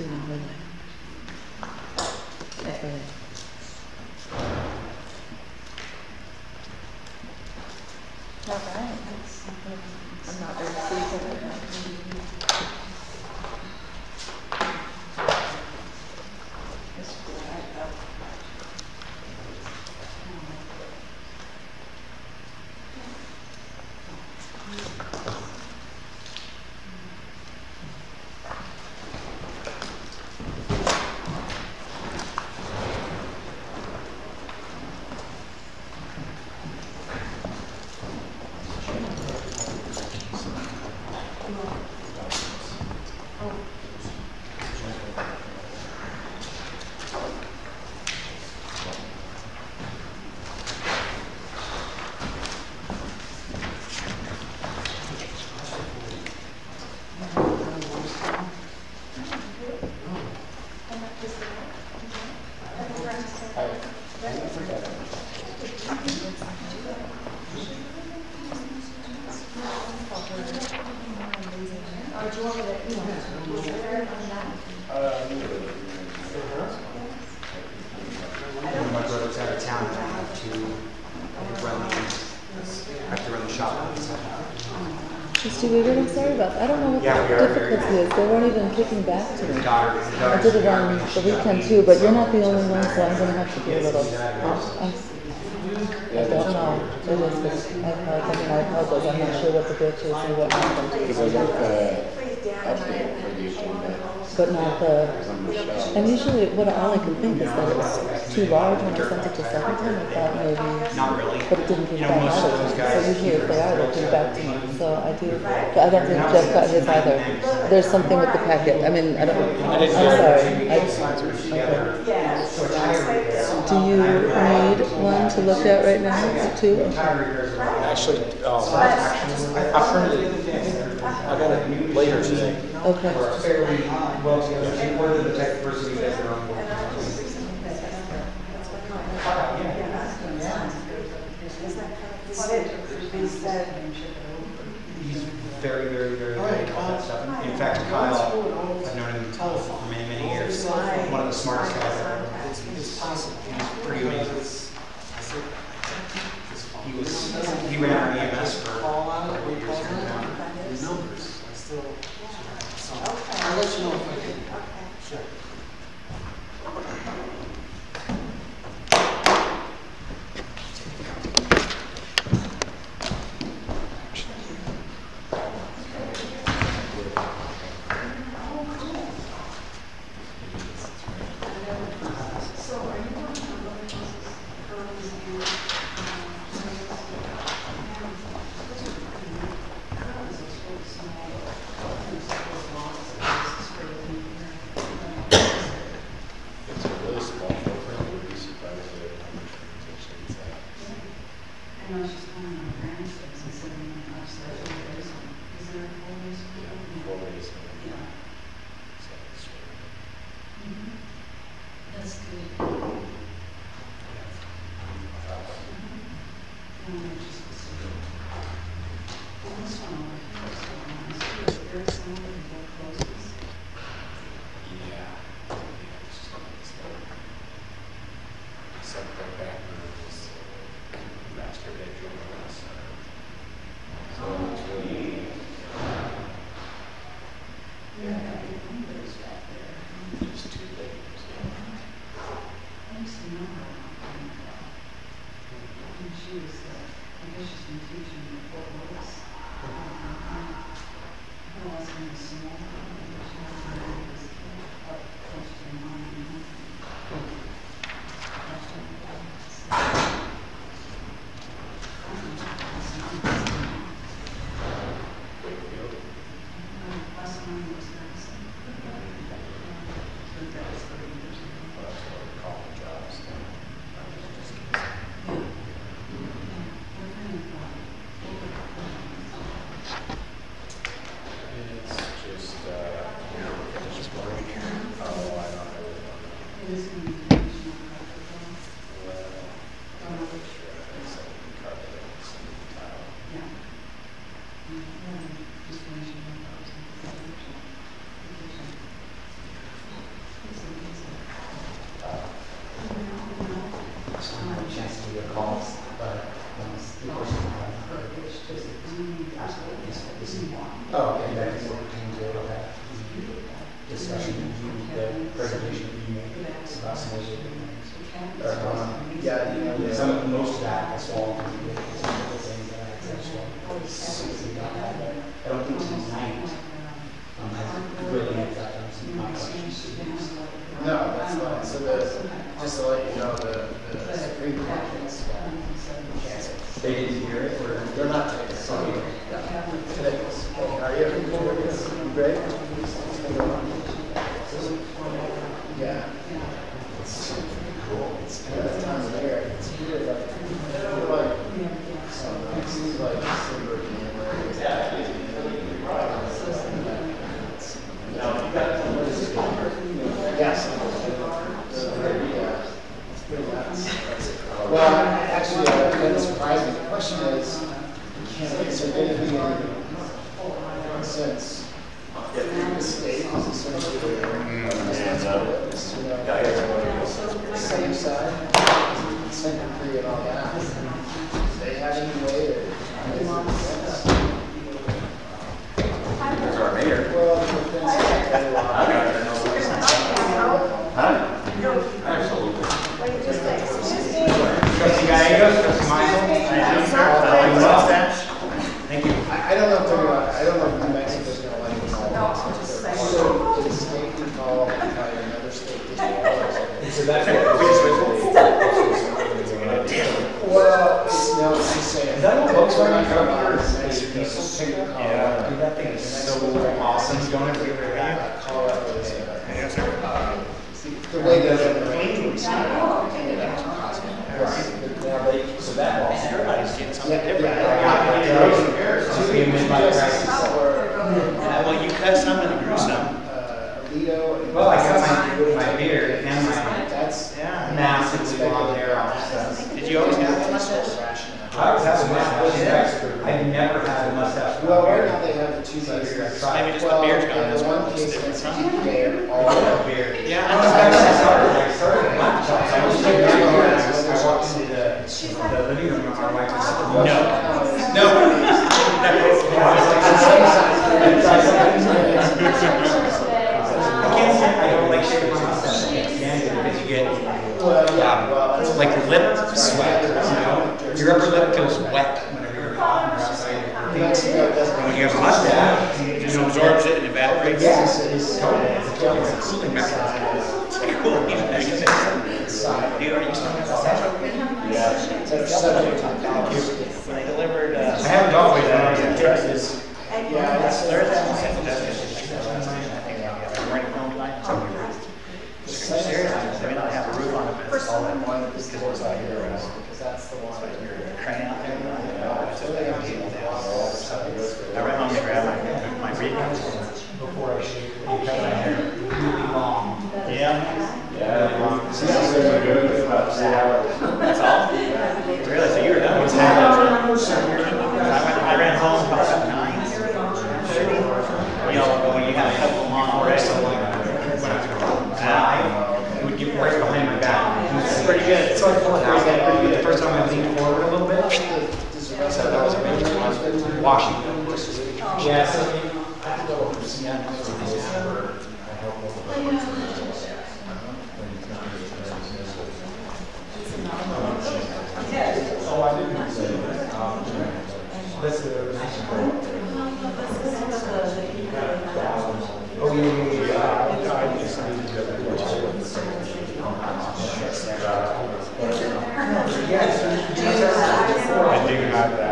Sooner or later. Okay. All right. I'm not very sleepy right now. My brother's out of town and I have to run the shop. Mr. Weaver, I'm sorry about that. I don't know what the difficulty is. They weren't even kicking back to me. I did it on the weekend too, but you're not the only one, so I'm going to have to be a little... I don't know. It is, but I apologize. I'm not sure what the glitch is or what happened. But not the... And usually all I can think is that it was too large when I sent it the second time. I thought maybe... Not really. But it didn't give back either. So usually if they are, they give back to me. So I do... But I don't think Jeff got his either. There's something with the packet. I mean, I don't... I'm sorry. Do you need one to look at right now, too? Actually, I printed it. I got it later today. Okay. He's very, very, very good at all that stuff. In fact, Kyle, I've known him for many, many years. One of the smartest guys ever. It's possible. He's pretty amazing. He ran our EMS for a couple of years here in town. Numbers. I'll let you know if I can. Sure. the presentation that you made about some of those things. Yeah, you know, Most of that is all some of the things that I actually I don't think tonight has really affected some of my questions. no, that's not. So just to let you know, the Supreme Court case, They didn't hear it, or they're not taking it. Today. Are you? You great? Yeah. It's cool. It's kind of time of year. It's weird. Like, it seems like Silverton where it's yes. It's pretty nuts. Well, actually, that surprised me. The question is, is there going to be any, since the state is essentially the same side, consent decree and all that, do they have any way to make sense? there's our mayor. Well, the defense is Absolutely. Trustee Gallegos, Trustee Michael. Thank you. I don't know if they're gonna, I don't know if New Mexico's gonna let them call. So did the state can call another state district? So that's what Well, it's just saying. Is that what looks like? We're not gonna allow Yeah. New Mexico to pick a call. Yeah, dude, that thing is so awesome. You don't ever hear that. Colorado is, the way that they're arranged. So that everybody's getting something different. Well, you cut some and grew some. Well, I got my beard and my That's massively long hair off. Did you always have a mustache? I always had a mustache. I've never had a mustache. well, right now they have the two cases. Maybe just the beard's gone. And That's the what one looks case different. against TPA all I love beard. Yeah, I started at my shop. I was taking my beard. I walked into the living room and my wife was like, No. No. I don't like shaving my mustache. I can't stand it because you get Like lip sweat, you know? Your upper lip feels wet whenever you're out and you're outside. when you have a mustache. It just absorbs it and evaporates. Yes, it is totally. It's a Cooling mechanism. It's a cooling mechanism. Do you already still have a mustache over here? When they delivered, I haven't always been on the Texas. Yeah, it's Thursday, I was saying, that's just like that. I think we're in home tonight. Seriously, they may not have a roof on it, but it's all that one because it's out here. because that's the one. You're a crane out there. It's a big deal. I ran home to grab my readings Before I shave, you cut my hair really long. Yeah. Really long. That's all? Really? So you were done? What's happening? I ran home about 9. You know, when you had a couple on already. So like, when I was going live, it would get right behind my back. It's pretty good. So I pulled it out pretty good. The first time I leaned forward a little bit. So that was a big one. Washington. Yeah, so I could go over Oh, I didn't say that. This is a nice one. Oh, yeah. I just need to go to Yes. I do have that.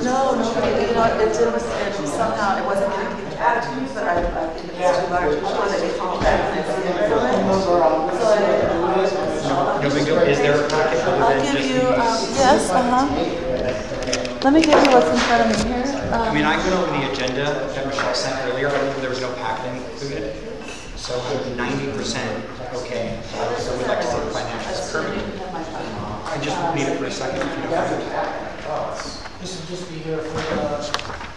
No, you know, it didn't, somehow, it wasn't getting kicked out to me, but I think it's too large, before they call it back, and I see it from it. So No big deal. Is there a packet other I'll than give just you, the... yes, Let me give you what's in front of me here. I mean, I went over the agenda that Michelle sent earlier. I remember there was no packet included. So 90% okay. So we'd like to see the financials permanent. I just need it for a second if you don't mind. This will just be here for,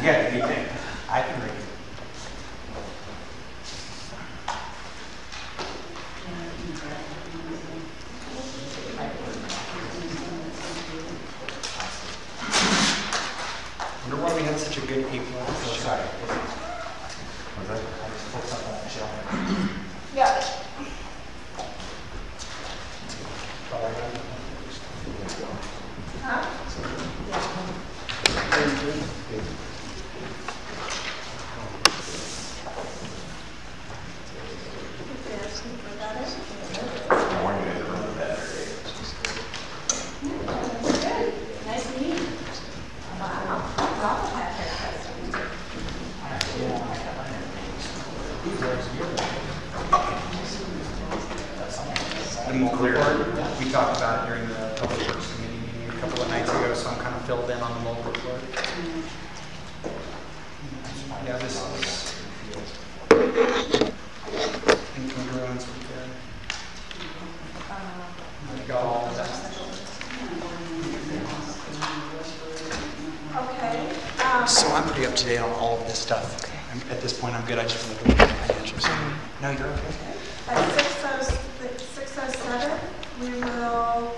Yeah, you think? I can read it. Wonder why we had such a good people. So sorry. Was that? I just pulled something on the shelf. Yeah. Huh? Nice to meet you. Wow. I'm clear. We talked about it during the Public Works Committee meeting a couple of nights ago, so I'm kind of filled in on the mobile report. Yeah, this is incongruence with the. I got all of that. Okay. So I'm pretty up to date on all of this stuff. At this point, I'm good. I just want to look at the financials. No, you're okay. At 6:07, we will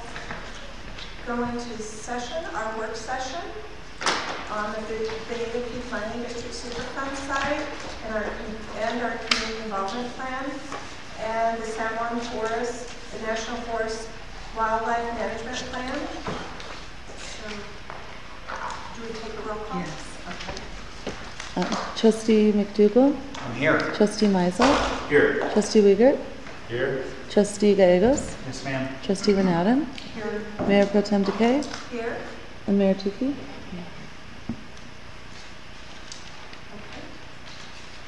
go into session, our work session, on the Benita Peak Mining District Superfund site and our community involvement plan and the San Juan Forest, the National Forest Wildlife Management Plan. So, do we take a roll call? Yes. Okay. Trustee McDougall? I'm here. Trustee Meisel? Here. Trustee Wiegert? Here. Trustee Gallegos? Yes, ma'am. Trustee Renauden? Here. Mayor Pro Tem Decay? Here. And Mayor Tukey? Okay.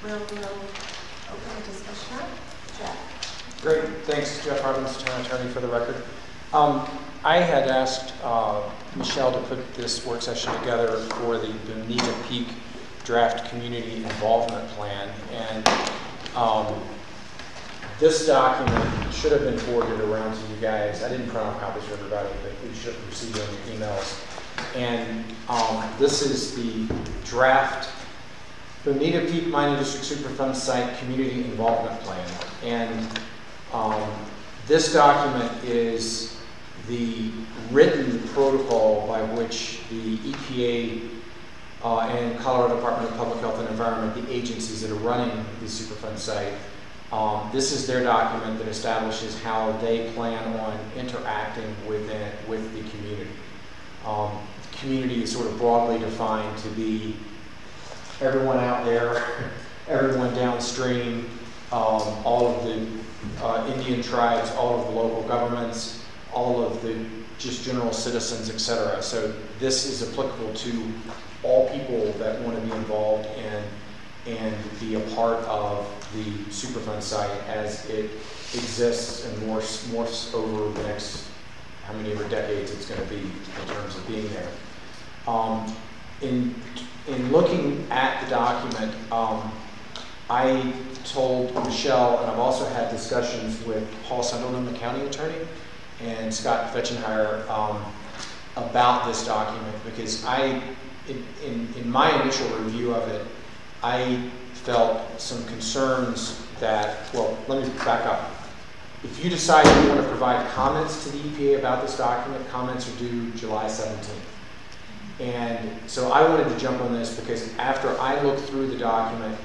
We'll open the discussion up. Jeff. Great, thanks, Jeff Robbins, Town Attorney, for the record. I had asked Michelle to put this work session together for the Bonita Peak Draft Community Involvement Plan, and this document should have been forwarded around to you guys. I didn't print out copies for everybody, but you should have received it on your emails. And this is the draft Bonita Peak Mining District Superfund Site Community Involvement Plan. And this document is the written protocol by which the EPA and Colorado Department of Public Health and Environment, the agencies that are running the Superfund site, this is their document that establishes how they plan on interacting with the community. The community is sort of broadly defined to be everyone out there, everyone downstream, all of the Indian tribes, all of the local governments, all of the just general citizens, etc. So this is applicable to all people that want to be involved and be a part of the Superfund site as it exists and morphs over the next how many ever decades it's going to be in terms of being there. In looking at the document, I told Michelle, and I've also had discussions with Paul Sunderland, the county attorney, and Scott Fetchenheier about this document, because in my initial review of it, I felt some concerns that, well, let me back up. If you decide you want to provide comments to the EPA about this document, comments are due July 17th. And so I wanted to jump on this because after I looked through the document,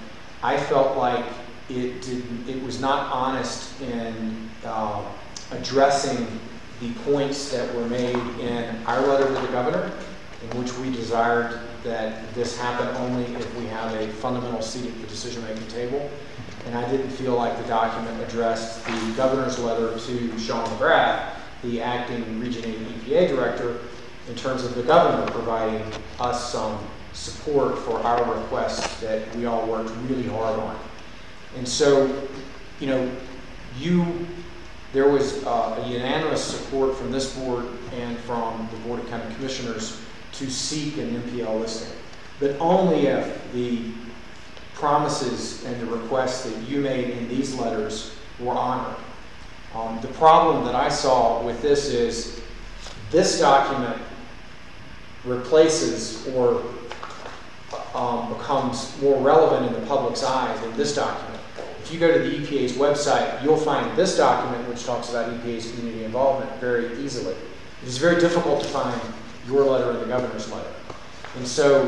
I felt like it was not honest in addressing the points that were made in our letter to the governor, in which we desired that this happen only if we have a fundamental seat at the decision-making table. And I didn't feel like the document addressed the governor's letter to Sean McGrath, the acting Region 8 EPA director, in terms of the governor providing us some support for our request that we all worked really hard on. And so, you know, there was a unanimous support from this board and from the Board of County Commissioners to seek an MPL listing, but only if the promises and the requests that you made in these letters were honored. The problem that I saw with this is this document replaces or becomes more relevant in the public's eye than this document. If you go to the EPA's website, you'll find this document, which talks about EPA's community involvement, very easily. It is very difficult to find your letter and the governor's letter. And so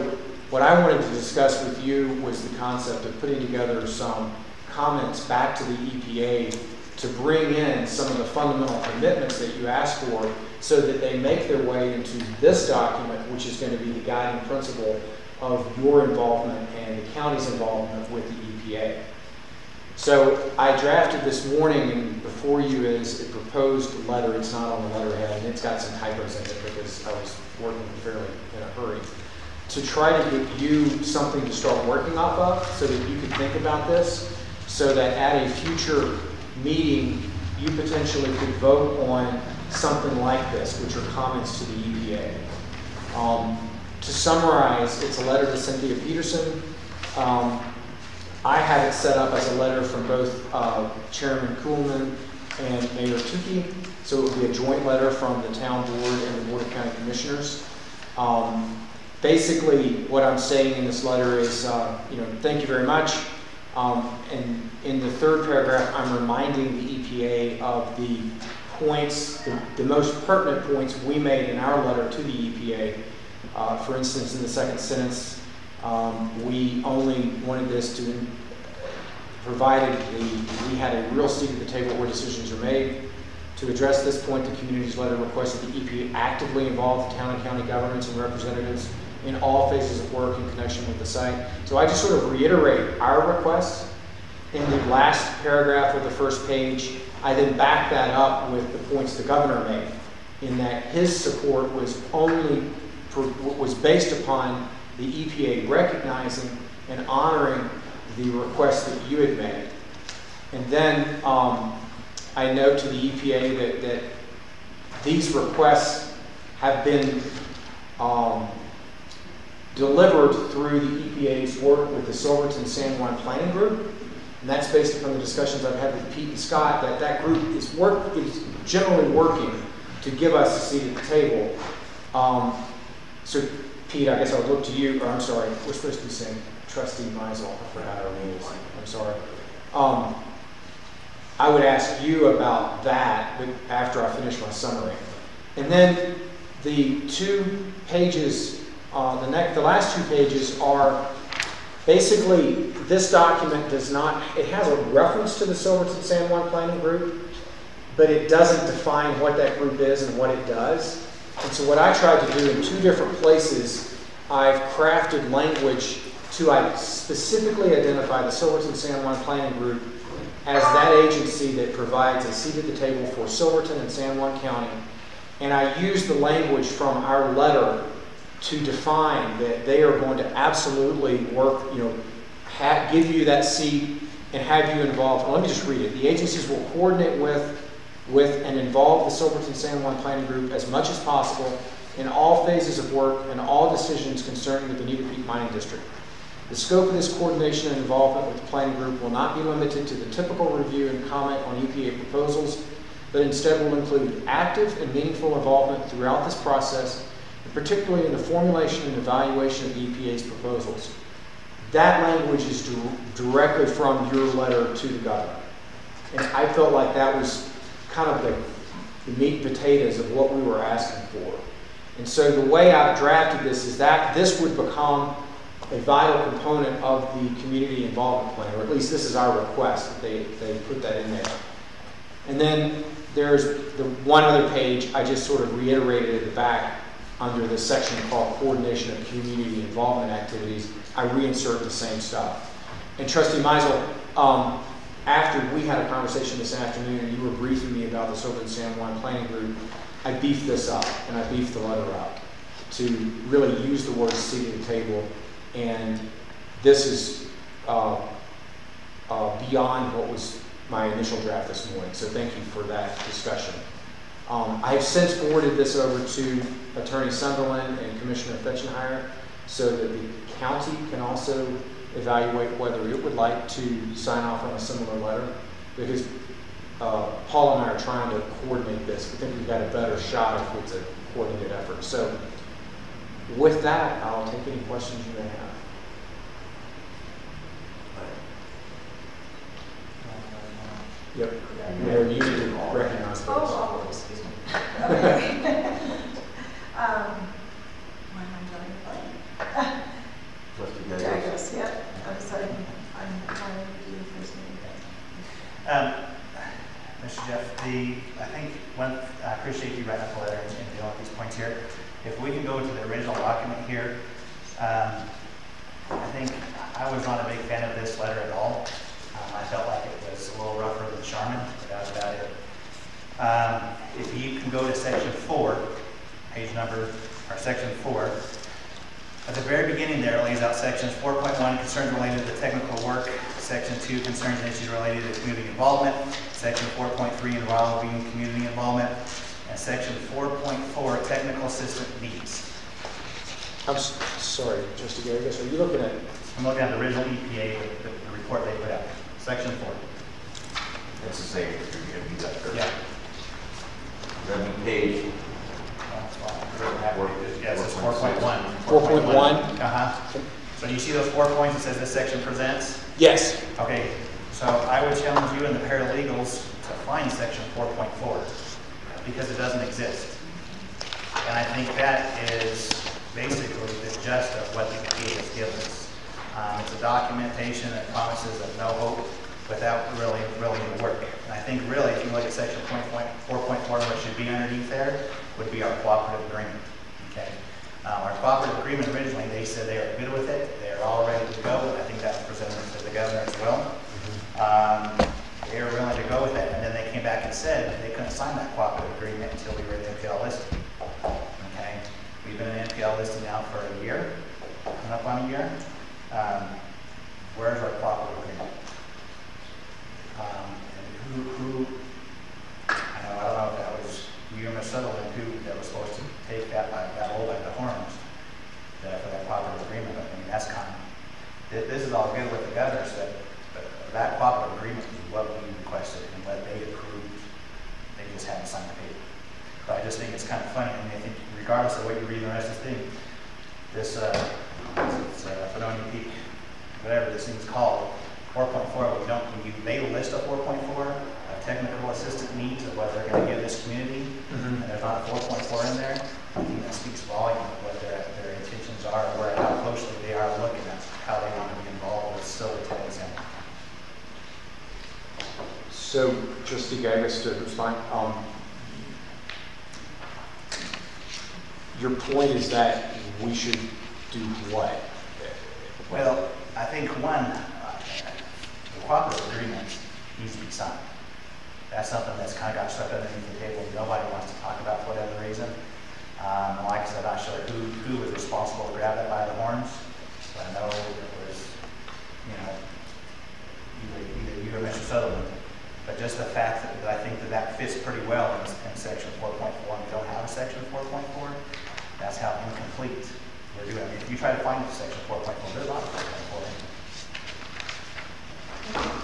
what I wanted to discuss with you was the concept of putting together some comments back to the EPA to bring in some of the fundamental commitments that you asked for so that they make their way into this document, which is going to be the guiding principle of your involvement and the county's involvement with the EPA. So I drafted this morning, and before you is a proposed letter. It's not on the letterhead, and it's got some typos in it because I was working fairly in a hurry, to try to give you something to start working off of so that you can think about this, so that at a future meeting, you potentially could vote on something like this, which are comments to the EPA. To summarize, it's a letter to Cynthia Peterson. I had it set up as a letter from both Chairman Kuhlman and Mayor Tukey, so it would be a joint letter from the town board and the Board of County Commissioners. Basically, what I'm saying in this letter is, thank you very much. And in the third paragraph, I'm reminding the EPA of the points, the most pertinent points we made in our letter to the EPA. For instance, in the second sentence, we only wanted this to, provided we had a real seat at the table where decisions are made. To address this point, the community's letter requested the EPA actively involve the town and county governments and representatives in all phases of work in connection with the site. So I just sort of reiterate our request in the last paragraph of the first page. I then back that up with the points the governor made, in that his support was based upon the EPA recognizing and honoring the request that you had made. And then I note to the EPA that these requests have been delivered through the EPA's work with the Silverton San Juan Planning Group. And that's based upon the discussions I've had with Pete and Scott, that group is generally working to give us a seat at the table. So Pete, I guess I'll look to you, or I'm sorry, we're supposed to be saying Trustee Meisel. I forgot our rules. I'm sorry. I would ask you about that after I finish my summary. And then the 2 pages, the last 2 pages are basically, this document does not, it has a reference to the Silverton San Juan Planning Group, but it doesn't define what that group is and what it does. And so what I tried to do in 2 different places, I've crafted language to specifically identify the Silverton San Juan Planning Group as that agency that provides a seat at the table for Silverton and San Juan County. And I used the language from our letter to define that they are going to absolutely work, give you that seat and have you involved. Well, let me just read it. The agencies will coordinate with and involve the Silverton San Juan Planning Group as much as possible in all phases of work and all decisions concerning the Bonita Peak Mining District. The scope of this coordination and involvement with the planning group will not be limited to the typical review and comment on EPA proposals, but instead will include active and meaningful involvement throughout this process, and particularly in the formulation and evaluation of the EPA's proposals. That language is directly from your letter to the governor. And I felt like that was kind of the meat and potatoes of what we were asking for. And so the way I've drafted this is that this would become a vital component of the community involvement plan, or at least this is our request that they put that in there. And then there's the one other page I just sort of reiterated at the back under the section called Coordination of Community Involvement Activities. I reinsert the same stuff. And Trustee Meisel, after we had a conversation this afternoon and you were briefing me about the Silverton San Juan Planning Group, I beefed this up and I beefed the letter up to really use the word seat at the table. And this is beyond what was my initial draft this morning. So thank you for that discussion. I have since forwarded this over to Attorney Sunderland and Commissioner Fetchenheimer so that the county can also evaluate whether it would like to sign off on a similar letter, because Paul and I are trying to coordinate this. We think we've got a better shot if it's a coordinated effort. So with that, I'll take any questions you may have. Yep. Mayor, you need to recognize those. Oh, excuse me. Okay. Why am I drawing a blank? Dragos, yep. I'm sorry. I'm trying to do the first name. Mr. Jeff, I appreciate you writing up the letter and dealing with these points here. If we can go to the original document here, I think I was not a big fan of this letter at all. I felt like it was a little rougher than Charmin, but that was about it. If you can go to section 4, page number, or section 4, at the very beginning there, it lays out sections 4.1, concerns related to technical work, section 2, concerns and issues related to community involvement, section 4.3, involving community involvement, and section 4.4, technical assistant needs. I'm sorry, Trustee Gary, are you looking at? I'm looking at the original EPA, the report they put out, section 4. That's the same. Yeah. Revenue page. Yes, it's 4.1. 4.1? Uh-huh. So do you see those 4 points that says this section presents? Yes. Okay, so I would challenge you and the paralegals to find section 4.4 because it doesn't exist. And I think that is basically the gist of what the EPA has given us. It's a documentation that promises of no hope without really the work. And I think really, if you look at section 4.4, what should be underneath there would be our cooperative agreement. Okay. Our cooperative agreement originally, they said they were good with it. They're all ready to go. And I think that was presented to the governor as well. They were willing to go with it, and then they came back and said they couldn't sign that cooperative agreement until we were in NPL listing. Okay. We've been in NPL listing now for a year, coming up on a year. Where's our cooperative agreement? And who, I don't know if that was you or Ms. Sutherland that was supposed to take that hold like the horns for that cooperative agreement. I mean, that's kind of, this is all good with the governor said, but that cooperative agreement is what we requested and what they approved. They just haven't signed the paper. But I just think it's kind of funny. I mean, I think regardless of what you read in the rest of the thing, this, Benoni Peak, whatever this thing's called, 4.4, when you made a list of 4.4, technical assistant needs of what they're going to give this community, and there's not a 4.4 in there, I think that speaks volume of what their intentions are, or how closely they are looking at how they want to be involved with Silverton and Silverton. So, Trustee Gagas, to respond, your point is that we should do what? Well, I think one, the cooperative agreement needs to be signed. That's something that's kind of got swept underneath the table. Nobody wants to talk about for whatever reason. Like I said, I'm not sure who was responsible to grab that by the horns. But I know it was, either you or Mr. Sutherland. But just the fact that I think that fits pretty well in section 4.4. We don't have a section 4.4. That's how incomplete we're doing. I mean, if you try to find a section 4.4, there's a lot of 4.4.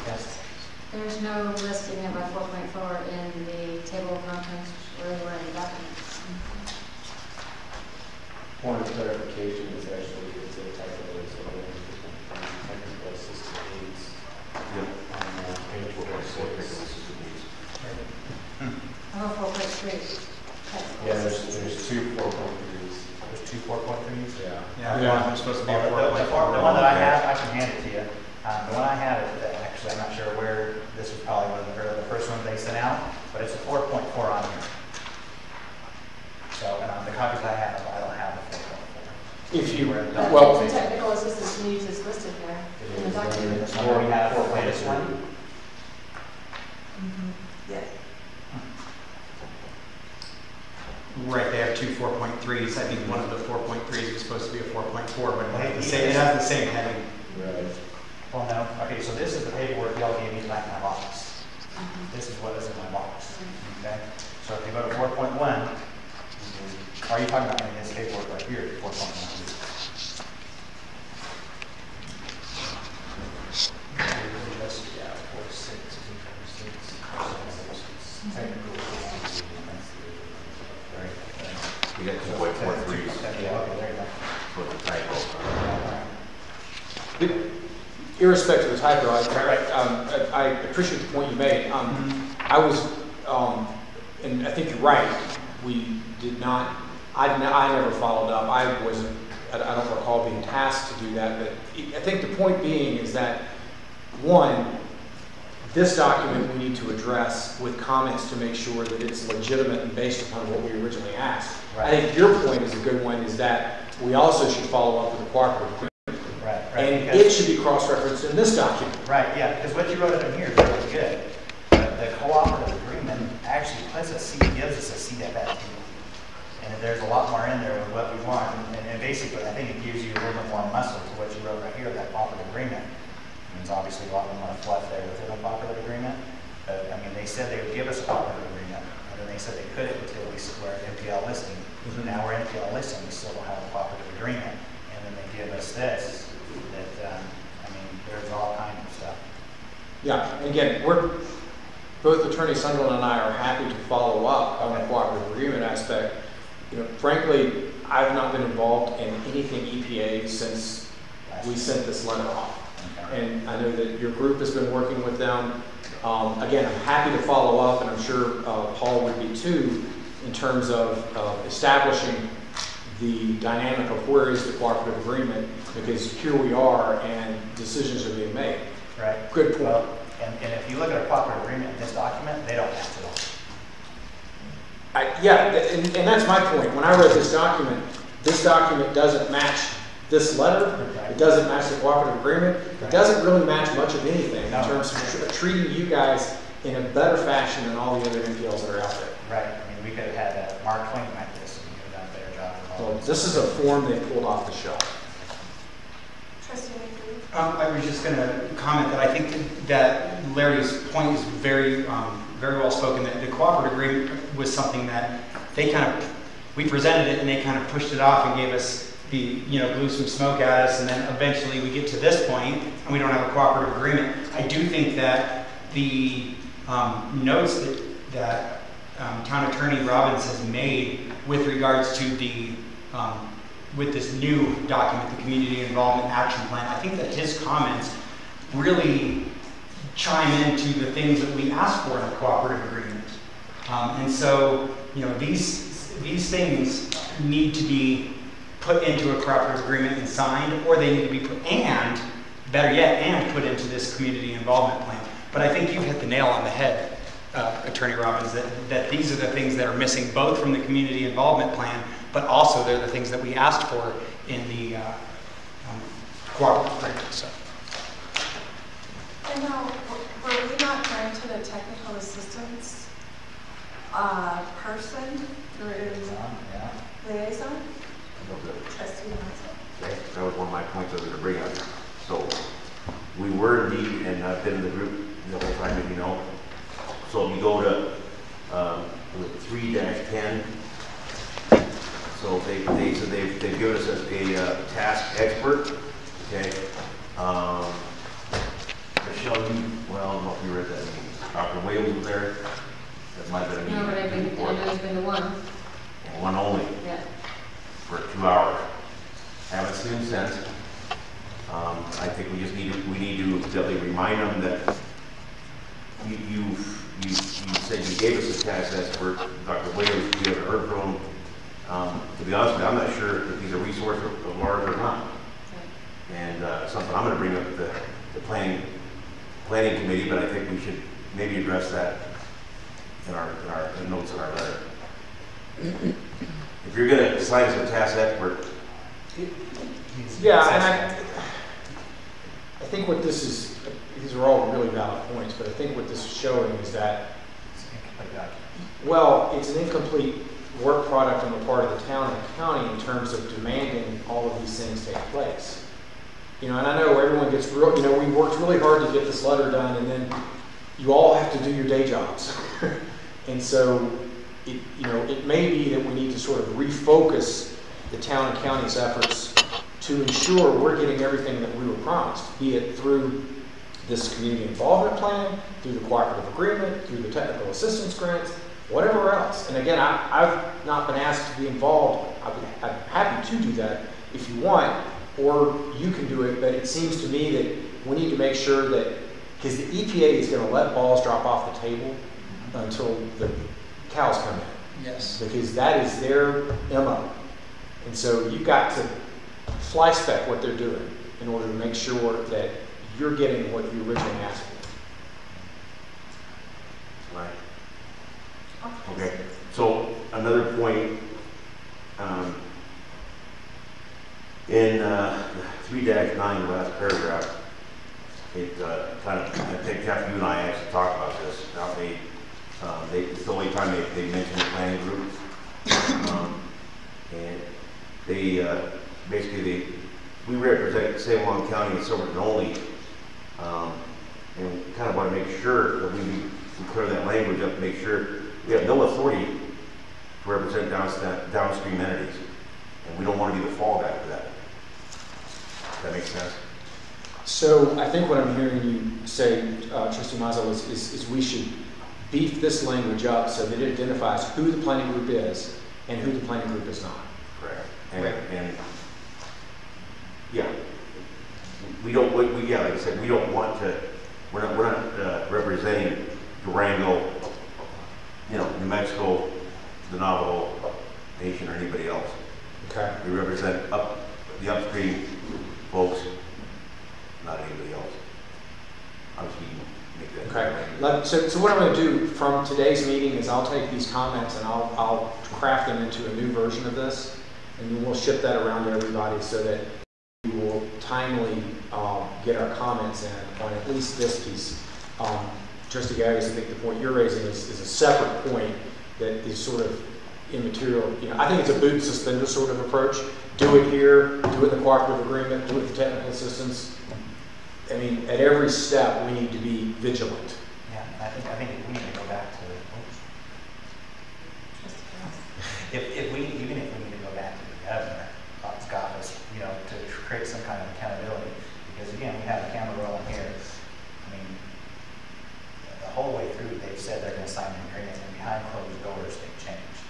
Yes. There's no listing of a 4.4 in the table of contents or anywhere in the documents. Point of clarification is actually it's a typo. It's technical assistant needs. Yep. Page 4.6. Oh, 4.3. Yeah, there's two 4.3s. There's two 4.3s? Yeah. There's supposed to be a 4.4. The one that I have, I can hand it to you. The one I have, actually, I'm not sure where, this was probably one of the first ones they sent out, but it's a 4.4 on here. So, and on the copies I have, I don't have a 4.4. If you, well, the technical assistance needs is listed here in the document. This one we have the latest one. Yeah. Right, they have two 4.3s. I think one of the 4.3s was supposed to be a 4.4, but it has the same heading. Right. Well, no. Okay, so this is the paperwork y'all gave me back in my box. This is what is in my box. Okay? So if you go to 4.1, are you talking about in this paperwork right here, 4.1? We got 2.43s. Yeah, okay, there you go. For the typo. irrespective of the typo, I appreciate the point you made. I was, and I think you're right. We did not. I never followed up. I don't recall being tasked to do that. But I think the point being is that one, this document we need to address with comments to make sure that it's legitimate and based upon what we originally asked. Right. I think your point is a good one. Is that we also should follow up with the cooperative agreement. And it should be cross-referenced in this document. Right, yeah, because what you wrote in here is really good. The cooperative agreement actually gives us a seat at that table. And there's a lot more in there of what we want. And basically, I think it gives you a little bit more muscle to what you wrote right here, that cooperative agreement. There's obviously a lot more fluff there within a cooperative agreement. But, I mean, they said they would give us a cooperative agreement. And then they said they couldn't until we were MPL listing. Now we're MPL listing, we still don't have a cooperative agreement. And then they give us this. That, I mean, there's all kinds of stuff. Yeah, and again, both Attorney Sunderland and I are happy to follow up on the cooperative agreement aspect. You know, frankly, I've not been involved in anything EPA since we sent this letter off. And I know that your group has been working with them. Again, I'm happy to follow up, and I'm sure Paul would be too, in terms of establishing the dynamic of where is the cooperative agreement, because here we are and decisions are being made. Right. Good point. Well, and if you look at a cooperative agreement in this document, they don't match at all. Yeah, and that's my point. When I read this document doesn't match this letter. Right. It doesn't match the cooperative agreement. Right. It doesn't really match much of anything in terms of treating you guys in a better fashion than all the other MPLs that are out there. Right. I mean, we could have had Mark Twain like this and we could have done a better job. Well, this is a form they pulled off the shelf. I was just going to comment that I think that Larry's point is very well spoken, that the cooperative agreement was something that we presented it and they kind of pushed it off and gave us blew some smoke at us, and then eventually we get to this point and we don't have a cooperative agreement. I do think that the notes that Town Attorney Robbins has made with regards to the with this new document, the Community Involvement Action Plan, I think that his comments really chime into the things that we asked for in the cooperative agreement. And so, these things need to be put into a cooperative agreement and signed, or they need to be put, and better yet, and put into this community involvement plan. But I think you hit the nail on the head, Attorney Robbins, that these are the things that are missing both from the community involvement plan, but also they're the things that we asked for in the cooperative agreement. So. And now, were we not granted a technical assistance person through liaison? Trustee Liaison. Okay, that was one of my points I was going to bring up. So we were indeed, and I've been in the group the whole time, you know. So if you go to 3-10, so they've given us a task expert. Okay. Michelle, I don't know if you read that. Dr. Wales was there. That might have been a meeting. No, but I know he's been to one. One only. Yeah. For 2 hours. Haven't seen him since. I think we just need to definitely remind them that you said you gave us a task expert, Dr. Wales. We haven't heard from him. To be honest with you, I'm not sure if he's a resource of ours or not. And something I'm going to bring up to the planning committee, but I think we should maybe address that in our notes in our letter. If you're going to assign us a task expert, yeah, and I think what this is, these are all really valid points, but I think what this is showing is that, well, it's an incomplete work product on the part of the town and county in terms of demanding all of these things take place. And I know everyone gets real, we worked really hard to get this letter done, and then you all have to do your day jobs. And so, it may be that we need to sort of refocus the town and county's efforts to ensure we're getting everything that we were promised, be it through this community involvement plan, through the cooperative agreement, through the technical assistance grants, whatever else. And again, I've not been asked to be involved. I'm happy to do that if you want, or you can do it, but it seems to me that we need to make sure that, because the EPA is going to let balls drop off the table until the cows come in. Yes. Because that is their MO. And so you've got to fly spec what they're doing in order to make sure that you're getting what you originally asked for. Right. Okay. So another point, in 3-9, the last paragraph, it kind of, I think Jeff, you and I actually talked about this. Now it's the only time they mentioned the planning group. And they, basically, we represent Salem County and Silverton only. And kind of want to make sure that we clear that language up, make sure we have no authority to represent downstream entities. And we don't want to be the fallback for that. Does that make sense? So I think what I'm hearing you say, Trustee Mazza, is we should beef this language up so that it identifies who the planning group is and who the planning group is not. Correct. And yeah, we don't. Yeah, like I said, we don't want to. We're not representing Durango, New Mexico, the Navajo Nation, or anybody else. Okay. We represent the upstream folks, not anybody else. Obviously, make that. Okay. So what I'm going to do from today's meeting is I'll take these comments and I'll craft them into a new version of this, and then we'll ship that around to everybody so that we will timely get our comments in on at least this piece. Trustee Gaggis, I think the point you're raising is a separate point that is sort of immaterial. I think it's a boot and suspender sort of approach. Do it here, do it in the cooperative agreement, do it with the technical assistance. I mean, at every step, we need to be vigilant. Yeah, I think we need to go back to even if we need to go back to the governor, office, to create some kind of accountability. Because again, we have a camera rolling here. I mean, the whole way through, they've said they're going to sign an agreement, and behind closed doors, they've changed.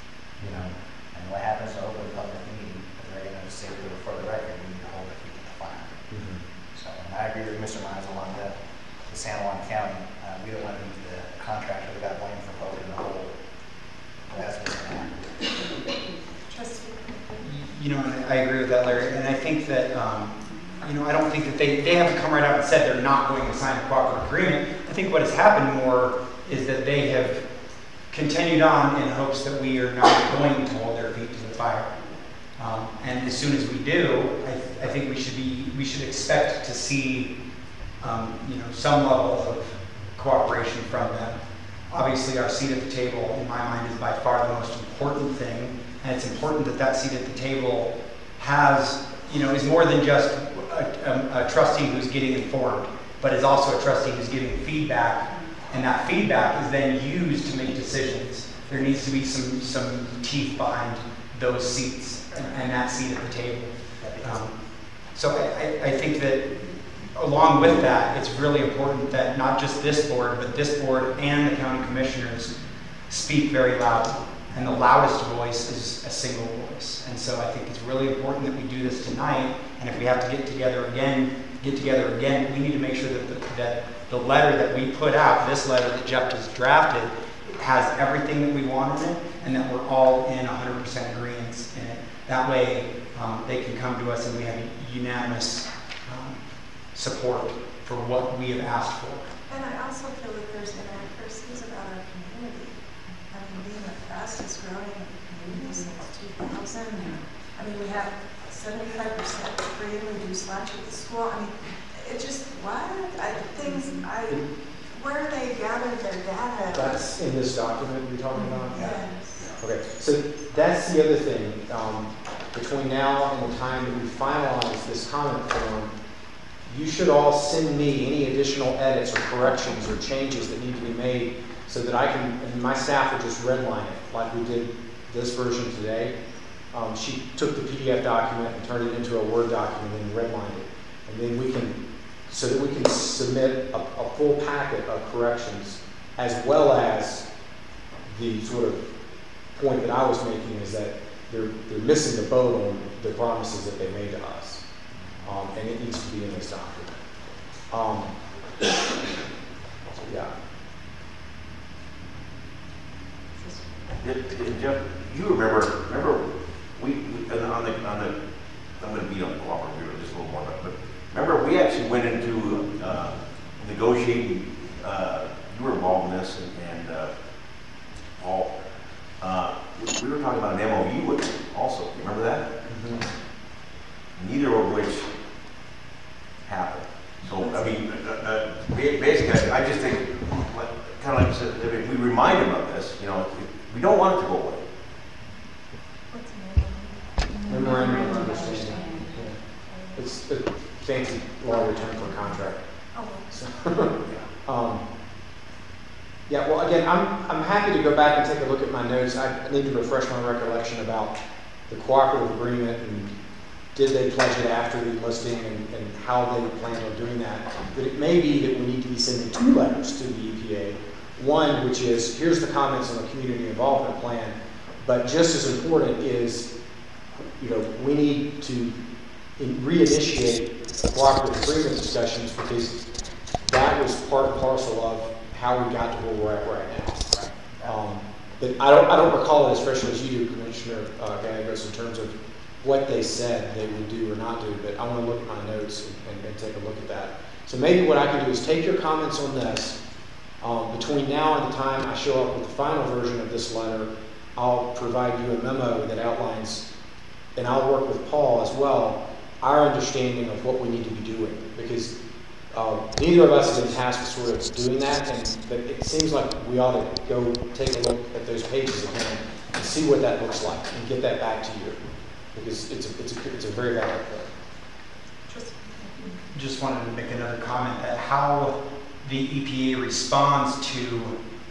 And what happens to open public meeting, they're going to say for the record, we need to hold the people to fire. So, and I agree with Mr. Miles along the San Juan County. We don't want to be the contractor that got blamed for poking the hole. That's what's going to happen. I agree with that, Larry, and I think that, I don't think that they haven't come right out and said they're not going to sign a cooperative agreement. I think what has happened more is that they have continued on in hopes that we are not going to hold their feet to the fire. And as soon as we do, I think we should expect to see, some level of cooperation from them. Obviously, our seat at the table, in my mind, is by far the most important thing. And it's important that that seat at the table has, is more than just a trustee who's getting informed, but is also a trustee who's giving feedback, and that feedback is then used to make decisions. There needs to be some teeth behind those seats and that seat at the table. So I think that along with that, it's really important that not just this board, but this board and the county commissioners speak very loudly. And the loudest voice is a single voice. And so I think it's really important that we do this tonight. And if we have to get together again, we need to make sure that the letter that we put out, this letter that Jeff has drafted, has everything that we want in it, and that we're all in 100% agreement in it. That way, they can come to us and we have unanimous support for what we have asked for. And I also feel that there's inaccuracies about our community. I mean, being the fastest growing community since 2000. I mean, we have 75% free and reduced lunch at the school. I mean, it just, where they gathered their data. That's in this document you're talking about? Yes. Okay, so that's the other thing. Between now and the time that we finalize this comment form, you should all send me any additional edits or corrections or changes that need to be made so that I can, and my staff will just redline it like we did this version today. She took the PDF document and turned it into a Word document and redlined it. And then we can, so that we can submit a full packet of corrections, as well as the sort of point that I was making is that they're missing the boat on the promises that they made to us. And it needs to be in this document. So yeah. Jeff, you remember we on the I'm going to beat on the cooperative just a little more, but remember we actually went into negotiating. You were involved in this, and Paul. We were talking about an MOU with them also. You remember that? Mm-hmm. Neither of which happened. So I mean, basically, I just think, kind of like I said, if we remind them of this, you know, we don't want it to go away. Memorandum of understanding. Yeah. It's a fancy lawyer term for a contract. So, yeah, well, again, I'm happy to go back and take a look at my notes. I need to refresh my recollection about the cooperative agreement and did they pledge it after the listing and how they plan on doing that. But it may be that we need to be sending 2 letters to the EPA. One, which is, here's the comments on the community involvement plan, but just as important is, you know, we need to reinitiate cooperative agreement discussions because that was part and parcel of how we got to where we're at right now. But I don't recall it as freshly as you do, Commissioner Gallegos, in terms of what they said they would do or not do, but I want to look at my notes and take a look at that. So maybe what I can do is take your comments on this. Between now and the time I show up with the final version of this letter, I'll provide you a memo that outlines, and I'll work with Paul as well, our understanding of what we need to be doing. Because neither of us have been tasked with sort of doing that, but it seems like we ought to go take a look at those pages again and see what that looks like and get that back to you. Because it's a very valid point. Just wanted to make another comment that how the EPA responds to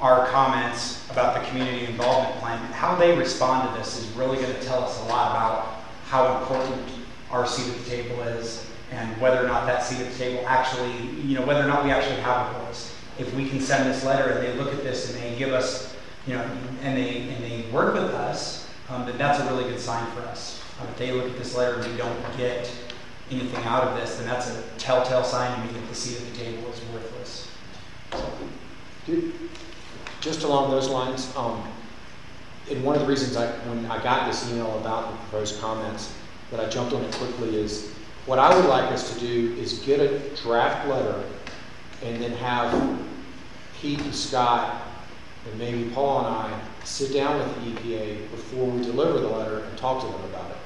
our comments about the community involvement plan, how they respond to this is really going to tell us a lot about how important our seat at the table is and whether or not that seat at the table actually, you know, whether or not we actually have a voice. If we can send this letter and they look at this and they give us, you know, and they work with us, then that's a really good sign for us. If they look at this letter and we don't get anything out of this, then that's a telltale sign to me that the seat at the table is worthless. Just along those lines, and one of the reasons when I got this email about the proposed comments, that I jumped on it quickly is, what I would like us to do is get a draft letter and then have Pete and Scott and maybe Paul and I sit down with the EPA before we deliver the letter and talk to them about it.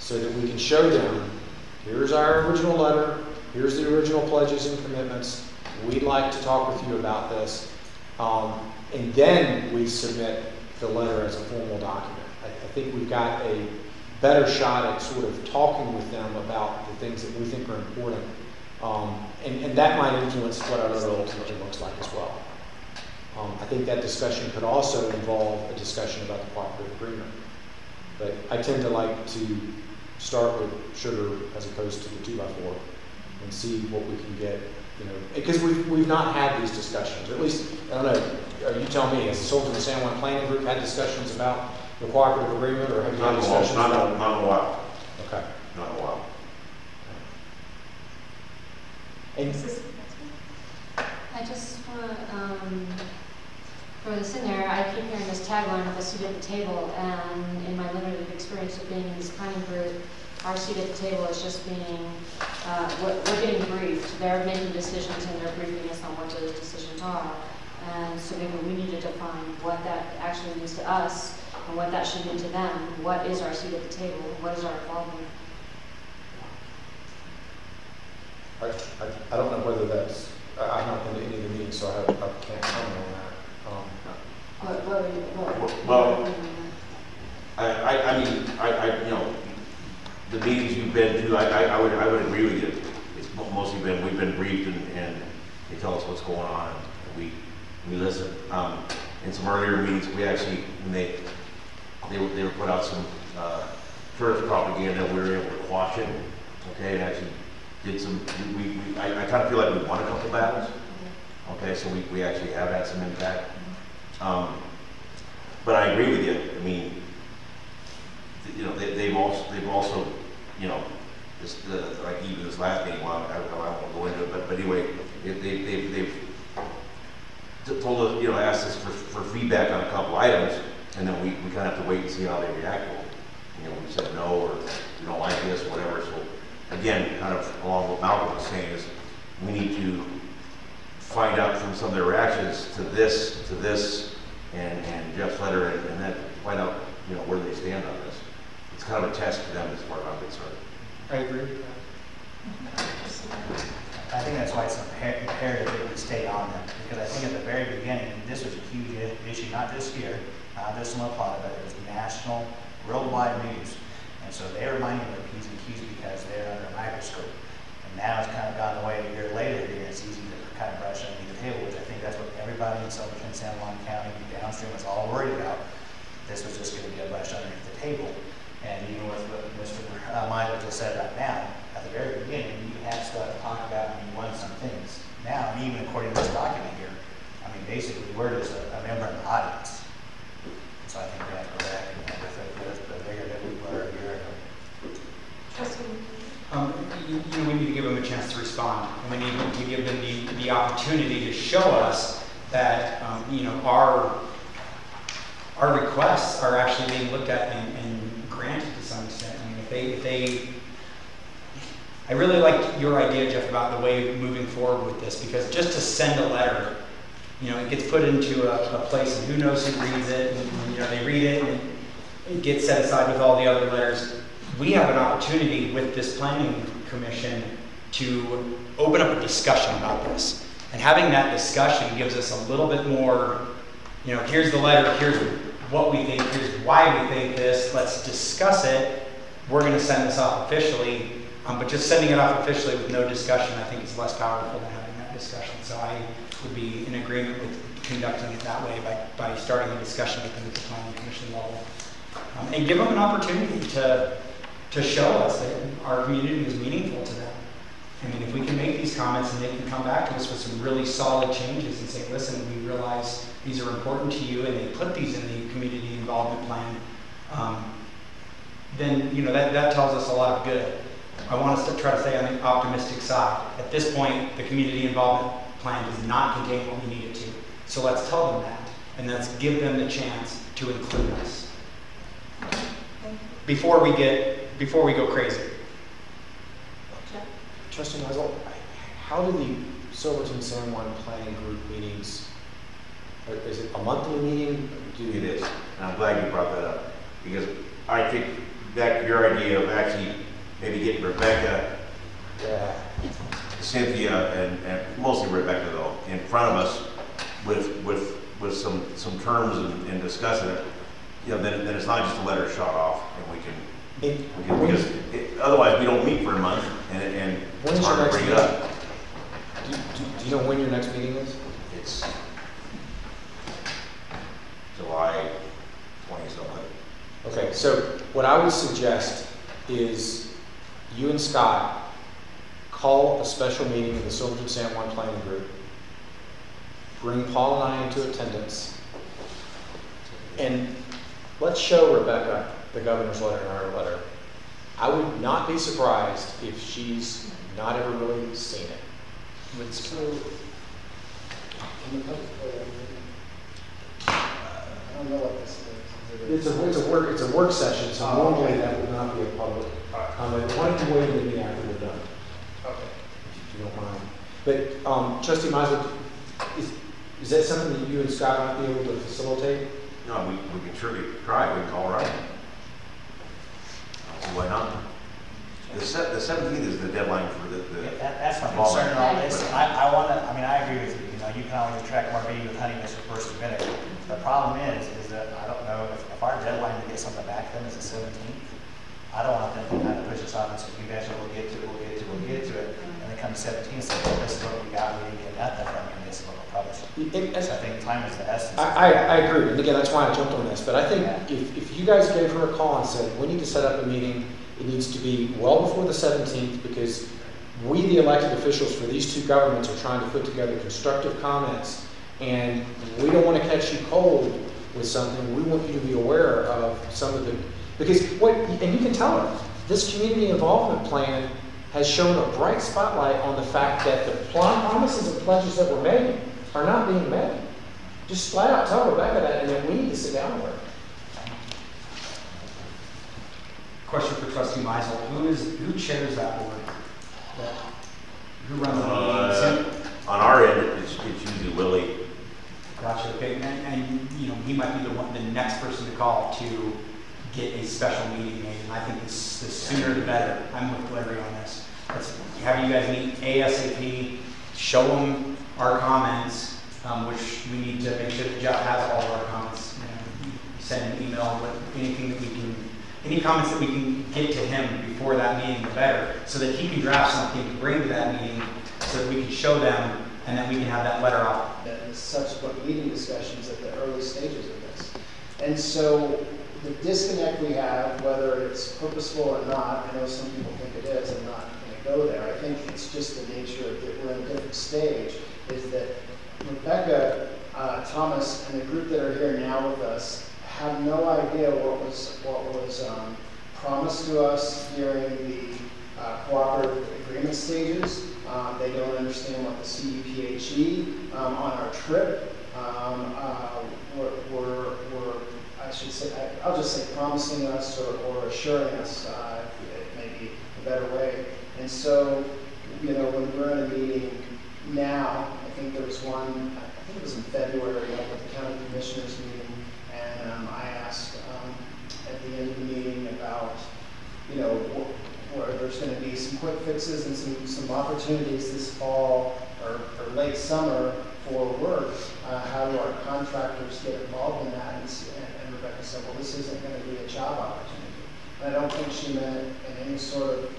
So that we can show them, here's our original letter, here's the original pledges and commitments, we'd like to talk with you about this, and then we submit the letter as a formal document. I think we've got a better shot at sort of talking with them about the things that we think are important, and that might influence what our letter ultimately looks like as well. I think that discussion could also involve a discussion about the cooperative agreement. But I tend to like to start with sugar as opposed to the 2x4 and see what we can get, you know, because we've not had these discussions, or at least, I don't know, you tell me, has the Silverton San Juan Planning Group had discussions about the cooperative agreement, or have you had discussions about it? Not in a while. Okay. Not in a while. And I just want to throw this in there. I keep hearing this tagline of a seat at the table, and in my limited experience of being in this planning group, our seat at the table is just being, we're getting briefed. They're making decisions and they're briefing us on what those decisions are. And so maybe we need to define what that actually means to us and what that should mean to them. What is our seat at the table? What is our involvement? I don't know whether that's, I've not been to any of the meetings, so I can't comment on that. Well, I mean, you know, the meetings you've been to, I would agree with you. It's mostly been, we've been briefed and they tell us what's going on and we listen. In some earlier meetings, we actually, when they were put out some tourist propaganda, we were able to quash it, okay, and actually did some, I kind of feel like we won a couple battles, okay, so we actually have had some impact. But I agree with you. I mean, you know, they've also, you know, like even this last meeting, well, I won't go into it, but anyway, they've told us, asked us for feedback on a couple items, and then we kind of have to wait and see how they react to them. We said no, or we don't like this, whatever. So again, kind of along what Malcolm was saying is we need to find out from some of their reactions to this, and Jeff's letter, and then find out, where they stand on this. It's kind of a test for them as far as I'm concerned. I agree. I think that's why it's imperative that we stay on them, because I think at the very beginning, this was a huge issue, not just here, not just in La Plata, but it was national, worldwide news. And so they're reminding their P's and Q's because they're under a microscope. And now it's kind of gone away a year later here, it's easy to kind of brush underneath the table, which I think that's what everybody in Silverton, San Juan County, downstream was all worried about. This was just going to get brushed underneath the table. And even with what Mr. Michael just said right now, at the very beginning, you had stuff to talk about and you won some things. Now, and even according to this document here, I mean, basically, we're just a member of the audience. So I think we have to go back and with the bigger that we were a year ago. We need to give them a chance to respond. And we need to give them the opportunity to show us that, our requests are actually being looked at and granted to some extent. I mean, if they I really like your idea, Jeff, about the way of moving forward with this, because just to send a letter, it gets put into a place, and who knows who reads it, and they read it, and it gets set aside with all the other letters. We have an opportunity with this planning commission to open up a discussion about this. And having that discussion gives us a little bit more, here's the letter, here's what we think, here's why we think this, let's discuss it. We're going to send this off officially, but just sending it off officially with no discussion, I think is less powerful than having that discussion. So I would be in agreement with conducting it that way by starting a discussion with them at the planning commission level. And give them an opportunity to show us that our community is meaningful to them. I mean, if we can make these comments and they can come back to us with some really solid changes and say, listen, we realize these are important to you, and they put these in the community involvement plan, then that tells us a lot of good. I want us to try to stay on the optimistic side. At this point, the community involvement plan does not contain what we need it to. So let's tell them that, and let's give them the chance to include us before we go crazy. Trustee Maisel, how do the Silverton San Juan Planning Group meetings, is it a monthly meeting? It is, and I'm glad you brought that up, because I think that your idea of actually maybe getting Rebecca, Cynthia, and mostly Rebecca though, in front of us with some terms and discussing it, then it's not just a letter shot off, and we can because otherwise we don't meet for a month, and it's hard to bring it up. Do you know when your next meeting is? It's July 20-something. Okay, so what I would suggest is you and Scott call a special meeting of the Silverton San Juan Planning Group, bring Paul and I into attendance, and let's show Rebecca the governor's letter and our letter. I would not be surprised if she's not ever really seen it. I don't know what this is. It's a work session, so normally that would not be a public comment. Why don't you wait a minute after we're done? Okay. If you don't mind. But Trustee Meisel, is that something that you and Scott might be able to facilitate? No, we can surely try. We can call right. Why not? The 17th is the deadline for the that's my concern in all this. I agree with you. You can always attract more meeting with honey mixed with first vinegar. The problem is that I don't know if our deadline to get something back to them is the 17th. I don't want them to kind of push us off and say, you guys will get to it. And then come 17th and say, well, this is what we got. We didn't get nothing from you. This is what we'll publish. So I think time is the essence. I agree. And again, that's why I jumped on this. But I think if you guys gave her a call and said, we need to set up a meeting, it needs to be well before the 17th, because we, the elected officials for these two governments, are trying to put together constructive comments, and we don't want to catch you cold with something. We want you to be aware of some of the, because and you can tell her, this community involvement plan has shown a bright spotlight on the fact that the promises and pledges that were made are not being met. Just flat out tell Rebecca that, and then we need to sit down with her. Question for Trustee Meisel. Who chairs that board? Who runs the meetings? On our end, it's usually Willie. Gotcha. Okay, and you know, he might be the next person to call to get a special meeting made. And I think the sooner the better. I'm with Larry on this. Let's have you guys meet ASAP. Show them our comments, which we need to make sure that Jeff has all of our comments. You know, send an email with anything that we can. Any comments that we can get to him before that meeting, the better, so that he can draft something to bring to that meeting, so that we can show them, and then we can have that letter off. And subsequent meeting discussions at the early stages of this. And so the disconnect we have, whether it's purposeful or not, I know some people think it is, I'm not going to go there. I think it's just the nature of that we're in a different stage, is that Rebecca, Thomas, and the group that are here now with us have no idea what was promised to us during the cooperative agreement stages. They don't understand what the CEPHE on our trip were I should say, I'll just say promising us or assuring us, it may be a better way. And so, you know, when we're in a meeting now, I think there was one, I think it was in February, up at the county commissioners meeting. And I asked at the end of the meeting about, you know, where there's going to be some quick fixes and some opportunities this fall or late summer for work. How do our contractors get involved in that? And Rebecca said, well, this isn't going to be a job opportunity. And I don't think she meant it in any sort of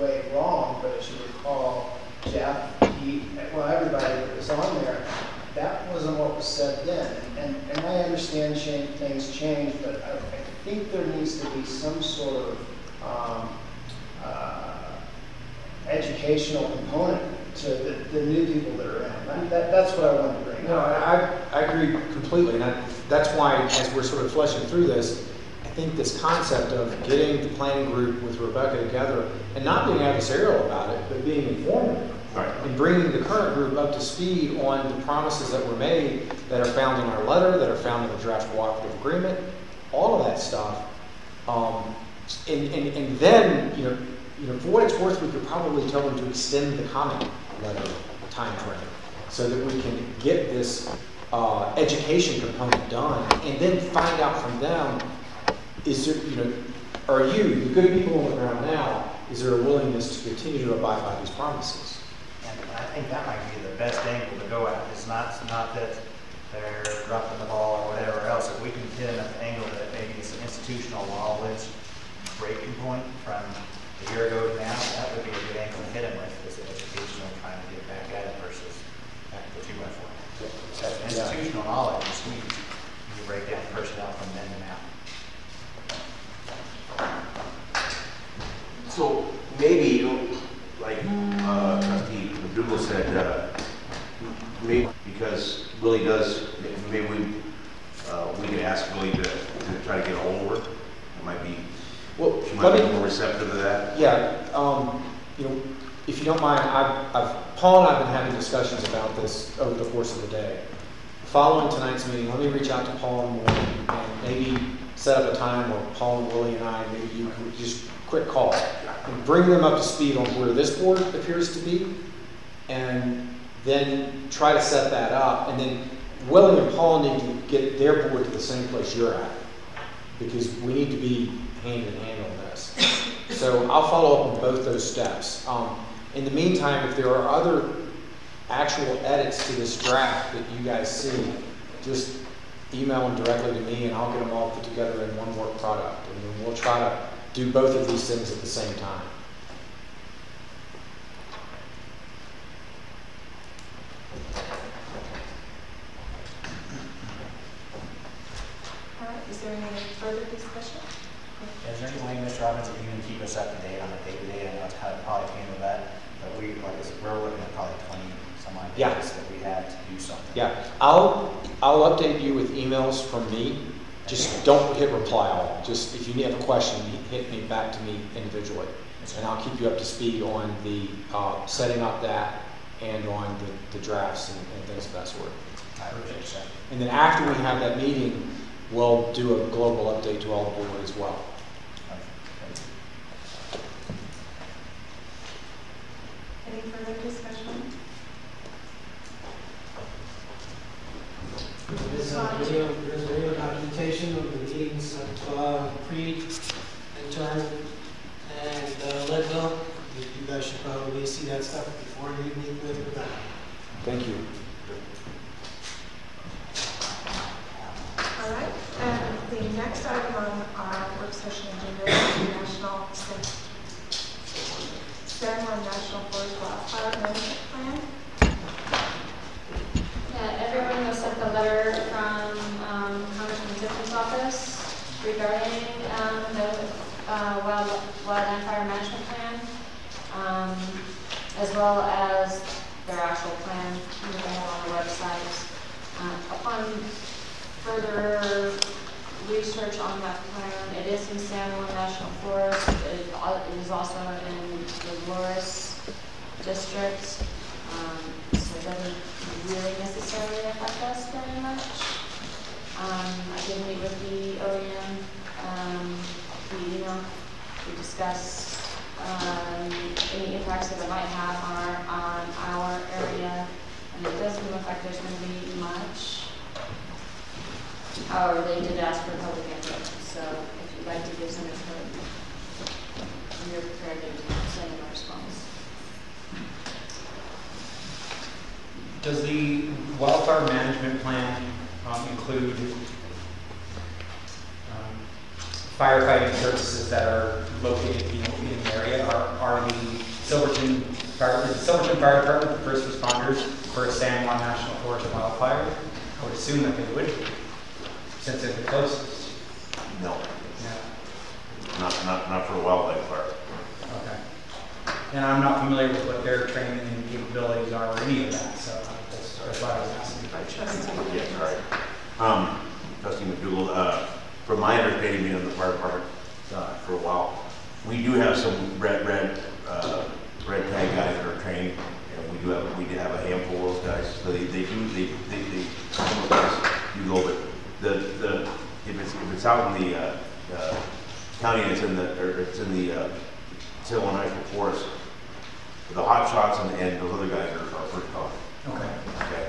way wrong, but as you recall, Jeff, everybody that was on there, that wasn't what was said then. And I understand things change, but I think there needs to be some sort of educational component to the new people that are in. I mean, that's what I wanted to bring up. I agree completely. And that's why, as we're sort of fleshing through this, I think this concept of getting the planning group with Rebecca together and not being adversarial about it, but being informative. Right. And bringing the current group up to speed on the promises that were made that are found in our letter, that are found in the draft cooperative agreement, all of that stuff. And then, you know, for what it's worth, we could probably tell them to extend the comment letter time frame so that we can get this education component done, and then find out from them, is there, you know, are you, the good people on the ground now, is there a willingness to continue to abide by these promises? And I think that might be the best angle to go at. It's not that they're dropping the ball or whatever else. If we can hit an angle that maybe it's an institutional knowledge breaking point from a year ago to now, that would be a good angle to hit them with, is the educational trying to get back at it versus what you went for. So institutional knowledge is huge. You break down personnel from then to now. So maybe, like Trustee McDougal said, maybe because Willie does, maybe we can ask Willie to try to get a hold of her. It might be, well, she might be more receptive to that. Yeah, you know, if you don't mind, Paul and I have been having discussions about this over the course of the day. Following tonight's meeting, let me reach out to Paul in the morning and maybe set up a time where Paul and Willie and I, maybe you could just quick call and bring them up to speed on where this board appears to be, and then try to set that up. And then Willie and Paul need to get their board to the same place you're at, because we need to be hand in hand on this. So I'll follow up on both those steps. In the meantime, if there are other actual edits to this draft that you guys see, just email them directly to me and I'll get them all put together in one work product. And then we'll try to do both of these things at the same time. All right, is there any further discussion? Is there any way, Mr. Robbins, that you can keep us up to date on the day-to-day? I know it's kind of probably pain with that, but we're looking at probably 20 some ideas that we had to do something. Yeah, I'll update you with emails from me Just don't hit reply all. Just if you have a question, hit me back to me individually, and I'll keep you up to speed on the setting up that and on the drafts and things of that sort. I appreciate that. And then after we have that meeting, we'll do a global update to all the board as well. Any further discussion? There's video documentation of the meetings of Creed and Turn and Leadville. You guys should probably see that stuff before you meet with them. Thank you. All right, and the next item on our work session agenda is the National San Juan National Forest Wildfire Management Plan. Yeah, everyone was sent the letter from Congressman Ziplin's office regarding the wildland fire management plan, as well as their actual plan on the website. Upon further research on that plan, it is in San Juan National Forest. It is also in the Dolores district, so it doesn't really necessarily affect us very much. I did meet with the OEM, we discussed any impacts that it might have on our area, and it doesn't look like there's going to be much. However, they did ask for public input, so if you'd like to give some input, you're prepared to send in a response. Does the wildfire management plan include firefighting services that are located in the area? Are the Silverton Fire Department the first responders for a San Juan National Forest wildfire? I would assume that they would, since they're the closest. No. Yeah. Not for a wildlife fire. Okay. And I'm not familiar with what their training and capabilities are or any of that, so that's why I was asking. Yeah, sorry. Trustee McDougall, from my understanding, being in the fire department for a while, we do have some red tag guys that are trained, and we do have a handful of those guys. So some of those guys do go, but if it's out in the county, it's in the San Juan National Forest, the hot shots and those other guys are first call. Okay. Okay.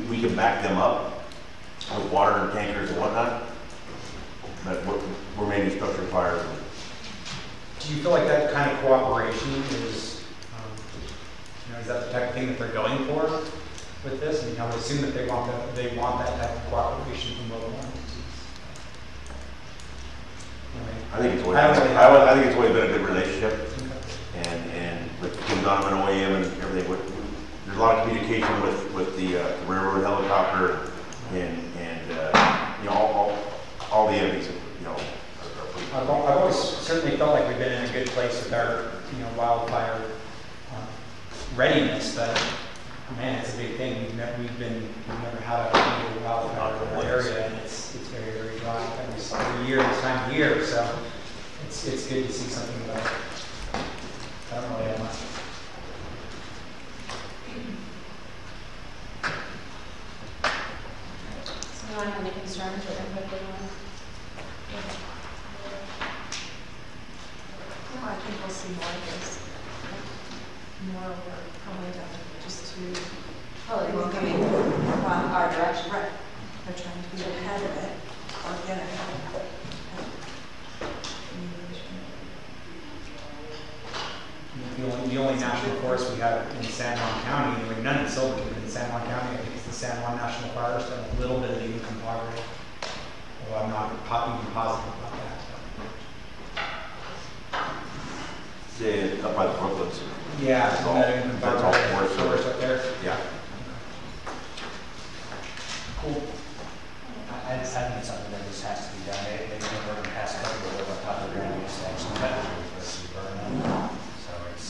We can back them up with water tankers and whatnot, but we're mainly structured fires. Do you feel like that kind of cooperation is, is that the type of thing that they're going for with this? I mean, I would assume that they want that type of cooperation from both ends. I think it's always been a good relationship, and with Kim Donovan, OEM, and everything. There's a lot of communication with the railroad helicopter, and all the enemies. I've always certainly felt like we've been in a good place with our wildfire readiness, but man, it's a big thing. We've never had a wildfire in our area, and it's very, very dry every year, this time of year. So it's good to see something about it. I don't really have much. So anyone have any concerns or input they want? I think we'll see more of this. More of our probably done just to Coming from our direction. Right. They're trying to be ahead of it or get ahead of it. The only national forest we have in San Juan County, and none in Silverton, but in San Juan County, I think it's the San Juan National Forest, and a little bit of the Yukon Pottery. Although I'm not even positive about that. Say up by the Brooklands. Yeah, that's all forest up there. Yeah. Cool. I think it's something that just has to be done. They've been working the past couple of years on top of the ground extension for us to burn them. So it's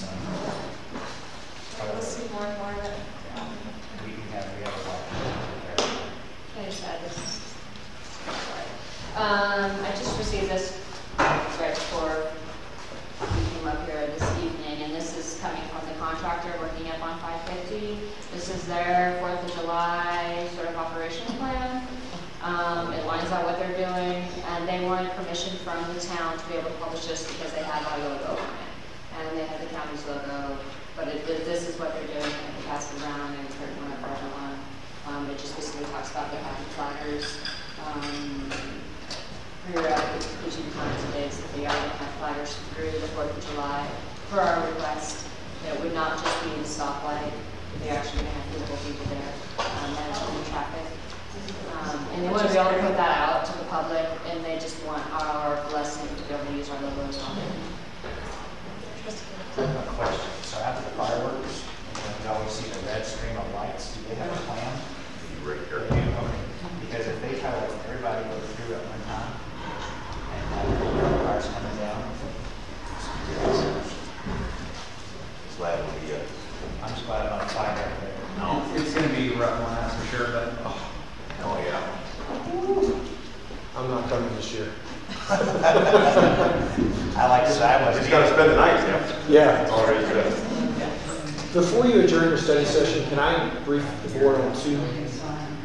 We'll see more and more of it. we have a lot. I just add this. and they wanted permission from the town to be able to publish this because they have our logo on it, and they have the county's logo. But this is what they're doing, and they pass it around and put one up for everyone. It just basically talks about their happy flaggers. Periodically completion times and dates that they are going to have flaggers through the 4th of July for our request. That it would not just be the stoplight, they're actually going to have physical people there managing the traffic. And they want to be able to put that out to the public, and they just want our blessing to be able to use our logos on it. A question. So after the fireworks, you always see the red stream of lights. Do they have a plan? Right here. They do? Okay. Because if they try to let everybody go through at one time, and the cars coming down, Glad to be I'm just glad I'm outside right there. No. It's going to be a rough one, that's for sure, but Oh, yeah. I'm not coming this year. I like to say I was. Just got to spend the night, yeah? Yeah. Already good. Before you adjourn your study session, can I brief the board on 2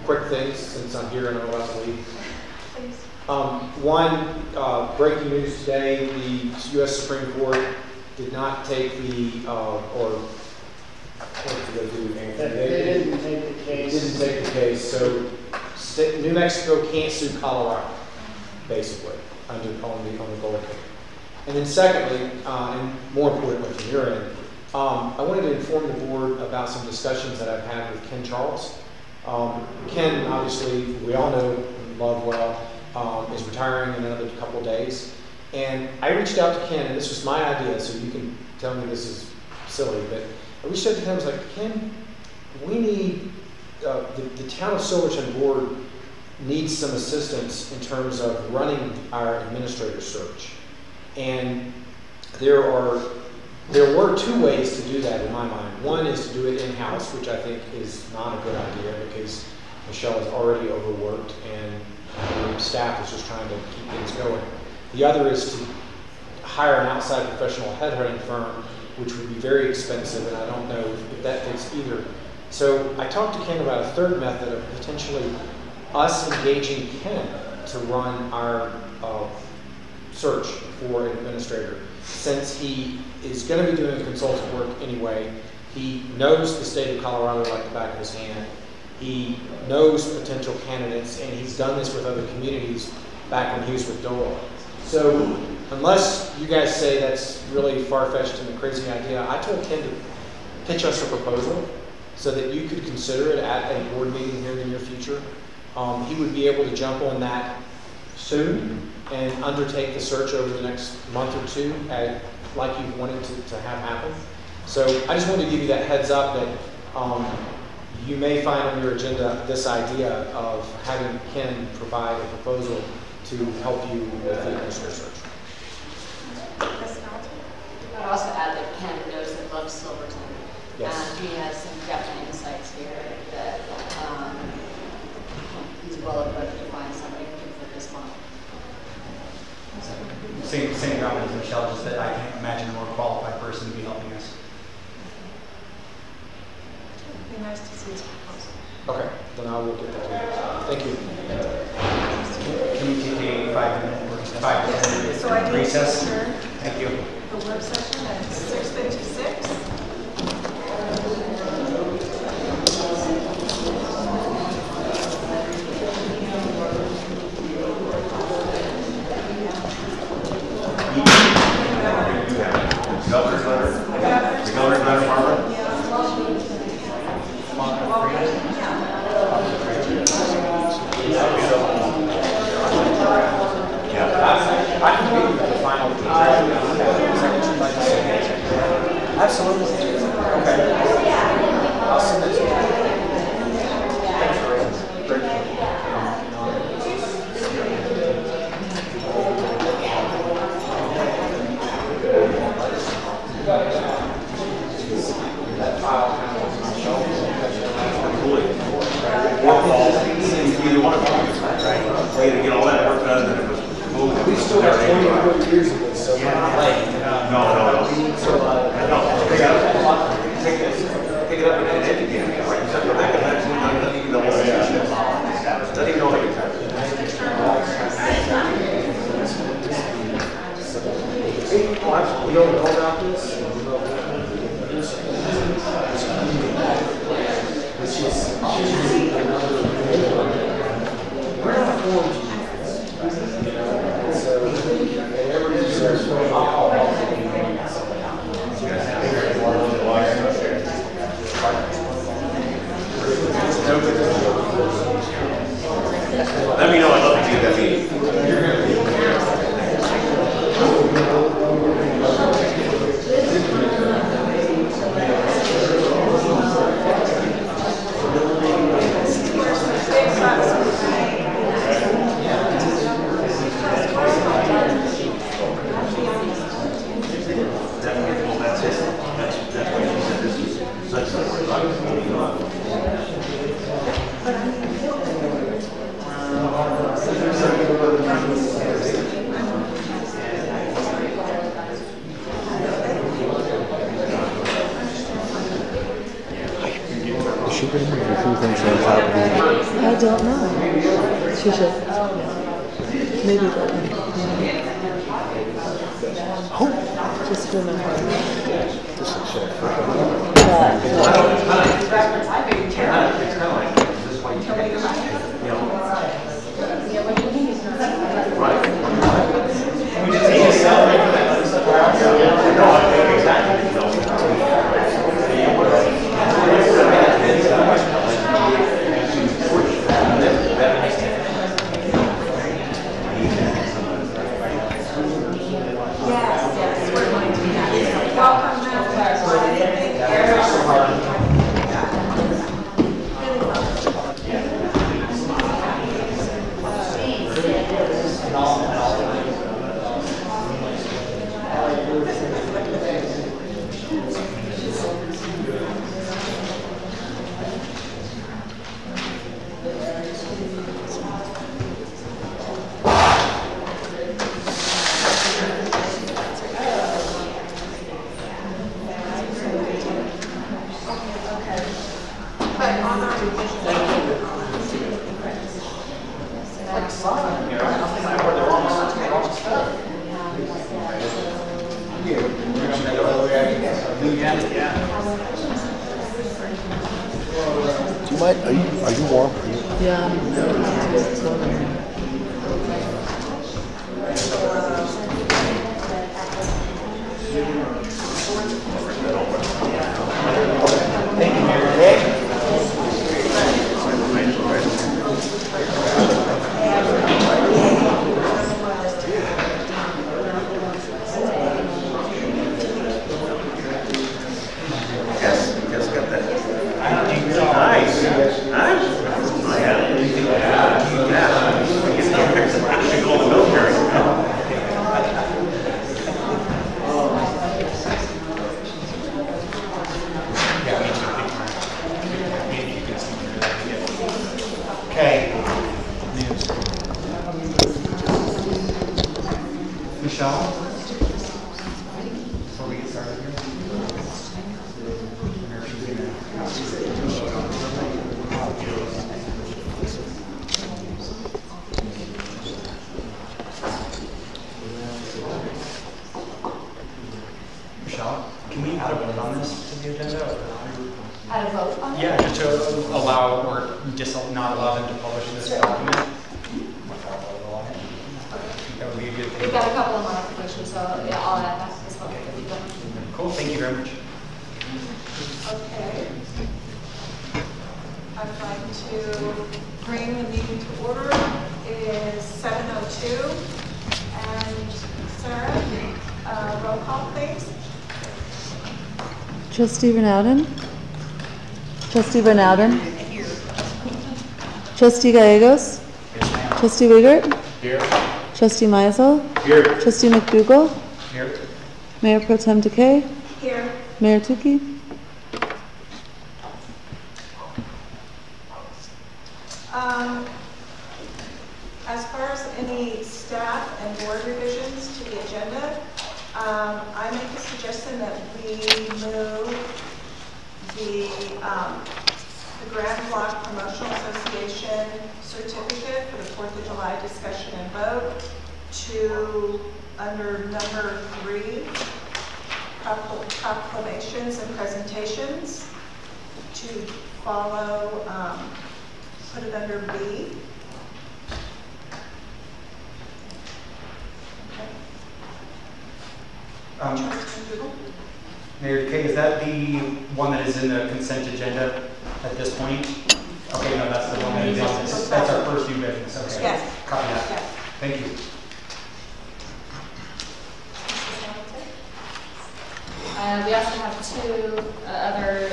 quick things since I'm here and I'm about to leave? One, breaking news today, the U.S. Supreme Court did not take the, what did they do, Anthony? They didn't take the case. Didn't take the case, so New Mexico can't sue Colorado, basically, on the gold case. And then secondly, and more importantly from your end, I wanted to inform the board about some discussions that I've had with Ken Charles. Ken, obviously, we all know and love well, is retiring in another couple of days. And I reached out to Ken, and this was my idea, so you can tell me this is silly, but I reached out to him, I was like, Ken, we need, the town of Silverton board needs some assistance in terms of running our administrator search. And there were 2 ways to do that in my mind. One is to do it in-house, which I think is not a good idea because Michelle is already overworked and the staff is just trying to keep things going. The other is to hire an outside professional headhunting firm, which would be very expensive, and I don't know if that fits either. So I talked to Ken about a third method of potentially us engaging Ken to run our search for an administrator. Since he is going to be doing consultant work anyway, he knows the state of Colorado like the back of his hand. He knows potential candidates, and he's done this with other communities back when he was with Dole. So unless you guys say that's really far-fetched and a crazy idea, I told Ken to pitch us a proposal so that you could consider it at a board meeting here in the near future. He would be able to jump on that soon and undertake the search over the next month or 2 like you wanted to have happen. So I just wanted to give you that heads up that you may find on your agenda this idea of having Ken provide a proposal to help you with the administrator search. I'd also add that Ken knows and loves Silverton. Yes. And he has some definite insights here that he's well equipped to find somebody who can fit this model. same ground as Michelle, just that I can't imagine a more qualified person to be helping us. It'd be nice to see his proposal. Okay, then I will get that to you. Thank you. Can we take a 5 to 10 So I need to recess? adjourn Thank you. the work session at 6:56. Governor's letter? The governor's letter, Barbara? I can give you the final. Absolutely. Okay. I'll send it to you. Thanks for it. Great. That file kind of on my shelf. Either one of them, right? We had to get all that work done, and it was moved. We still have 20 years of this, so we're not late. No. So, No, pick it up and edit it again. Except for that, that's not even the whole session. Doesn't even know how to get time. You don't know about this? Which is another we're not formed yet. So, whatever it is, there's alcohol. Let me know, I'd love to see that meeting. I don't know. She should. Maybe that. Oh. Just remember. Are you warm? Yeah. Can we add a vote on this to the agenda? Add a vote on it? Yeah, just to allow or just not allow them to publish this document. That would be a good thing. We've got a couple of modifications, so yeah, I'll add that as well. Cool, thank you very much. Okay. I'd like to bring the meeting to order. It is 7:02. And Sarah, roll call, please. Trustee Renowden? Trustee Renowden? Trustee Gallegos? Trustee Wiegert? Here. Trustee Meisel? Here. Trustee McDougall? Here. Mayor Pro Tem Decay? Here. Mayor Tukey? As far as any staff and board revisions to the agenda, I make a suggestion that we move the Grand Block Promotional Association certificate for the 4th of July discussion and vote to under number 3 proclamations and presentations to follow, put it under B. Mayor Decay, is that the one that is in the consent agenda at this point? Okay, no, that's the one that is in this. That's our first new business. Okay. Yes. Copy that. Yes. Thank you. We also have two other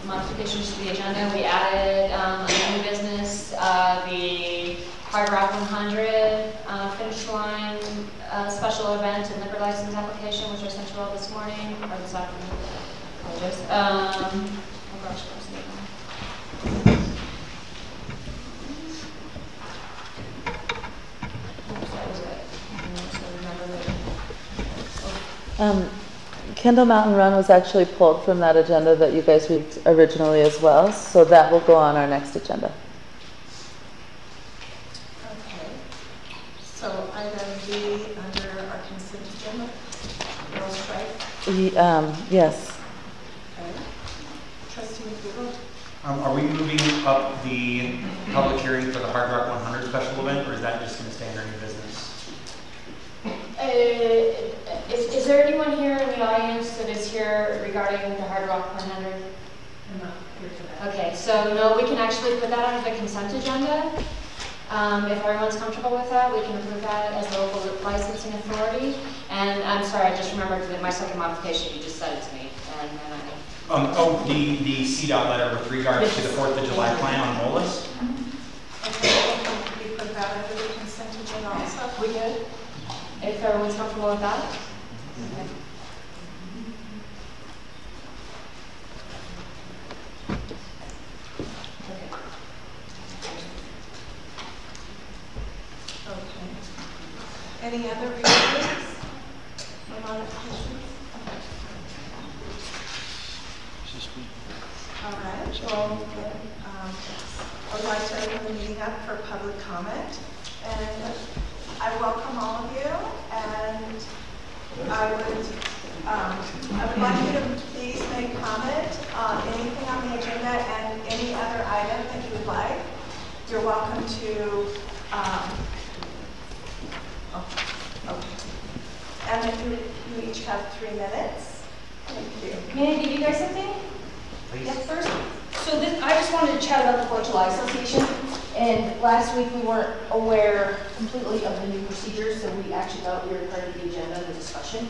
modifications to the agenda. We added a new business, the Hard Rock 100 finish line special event and liquor license application, which I sent you all this morning or this afternoon. Apologize. Oh gosh, where's the other one? Oops, that was it. I remember later. Kendall Mountain Run was actually pulled from that agenda that you guys read originally as well, so that will go on our next agenda. Okay. So item B under our consent agenda. Girls strike. Yes. Okay. Trustee McDougall. Are we moving up the public hearing for the Hard Rock 100 special event, or is that just going to stay under new business? Is there anyone here in the audience that is here regarding the Hard Rock 100? I'm not here for that. Okay, so no, we can actually put that under the consent agenda. If everyone's comfortable with that, we can approve that as the local licensing authority. And I'm sorry, I just remembered that my second modification, you just said it to me. The CDOT letter with regards to the 4th of July plan on MOLAs? Okay, we put that under the consent agenda also. We good? If everyone's comfortable with that? Okay. Okay. Any other revisions or modifications? All right. Well, then, I would like to open the meeting up for public comment, and I welcome all of you, and I would like you to please make comment on anything on the agenda and any other item that you would like. You're welcome to, and then you each have 3 minutes. Thank you. May I give you guys something? Please. Yes, first. So I just wanted to chat about the 4th of July Association. And last week we weren't aware completely of the new procedures, so we actually thought we were part of the agenda and the discussion.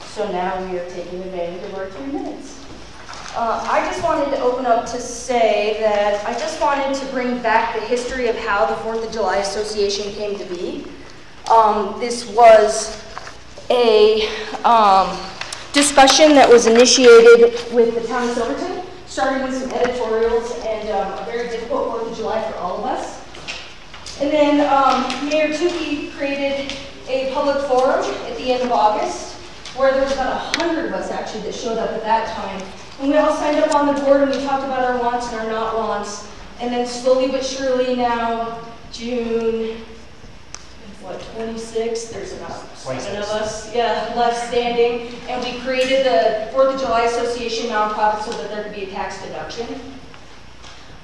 So now we are taking advantage of our 3 minutes. I just wanted to open up to say that I just wanted to bring back the history of how the 4th of July Association came to be. This was a discussion that was initiated with the town of Silverton, starting with some editorials and a very difficult 4th of July for all of us. And then Mayor Tukey created a public forum at the end of August, where there was about 100 of us actually that showed up at that time. And we all signed up on the board and we talked about our wants and our not wants. And then slowly but surely now, June, 26th, there's about 7 of us left standing. And we created the 4th of July Association nonprofit so that there could be a tax deduction.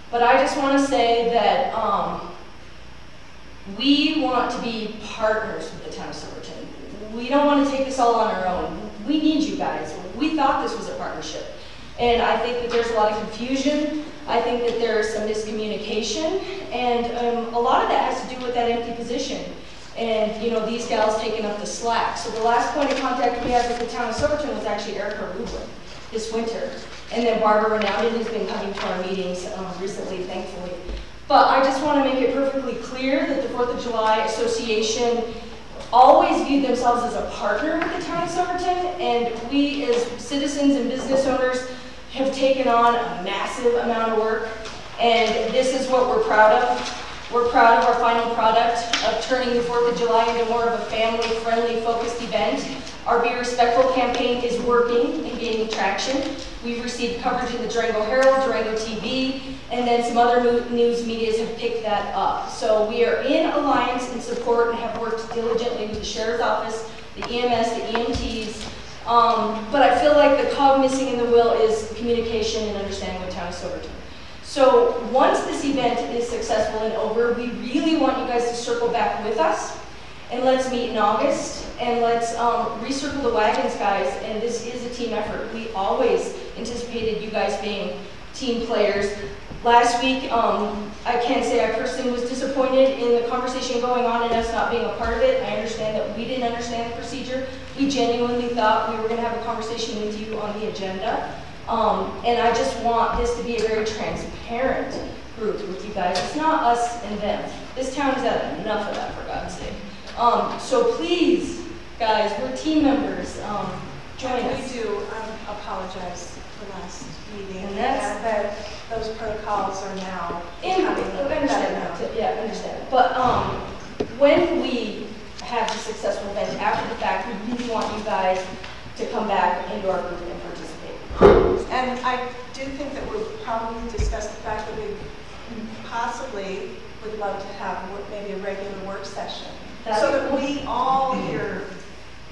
But I just want to say that we want to be partners with the town of Silverton. We don't want to take this all on our own. We need you guys. We thought this was a partnership. And I think that there's a lot of confusion. I think that there's some miscommunication. And a lot of that has to do with that empty position. And, you know, these gals taking up the slack. So the last point of contact we had with the town of Silverton was actually Erica Rubin this winter. And then Barbara Renowden, who's been coming to our meetings recently, thankfully. But I just want to make it perfectly clear that the 4th of July Association always viewed themselves as a partner with the town of Silverton. And we, as citizens and business owners, have taken on a massive amount of work. And this is what we're proud of. We're proud of our final product of turning the 4th of July into more of a family-friendly, focused event. Our Be Respectful campaign is working and gaining traction. We've received coverage in the Durango Herald, Durango TV, and then some other news medias have picked that up. So we are in alliance and support and have worked diligently with the Sheriff's Office, the EMS, the EMTs. But I feel like the cog missing in the wheel is communication and understanding with Town of Silverton. So once this event is successful and over, we really want you guys to circle back with us. And let's meet in August, and let's recircle the wagons, guys, and this is a team effort. We always anticipated you guys being team players. Last week, I can't say I personally was disappointed in the conversation going on and us not being a part of it. I understand that we didn't understand the procedure. We genuinely thought we were going to have a conversation with you on the agenda. And I just want this to be a very transparent group with you guys. It's not us and them. This town has had enough of that, for God's sake. So please, guys, we're team members. Join us. We do apologize for last meeting, And that's- that those protocols are now I understand that. Yeah, I understand. But when we have a successful event after the fact, we really want you guys to come back into our group and participate. And I do think that we'll probably discuss the fact that we possibly would love to have maybe a regular work session. So that we all hear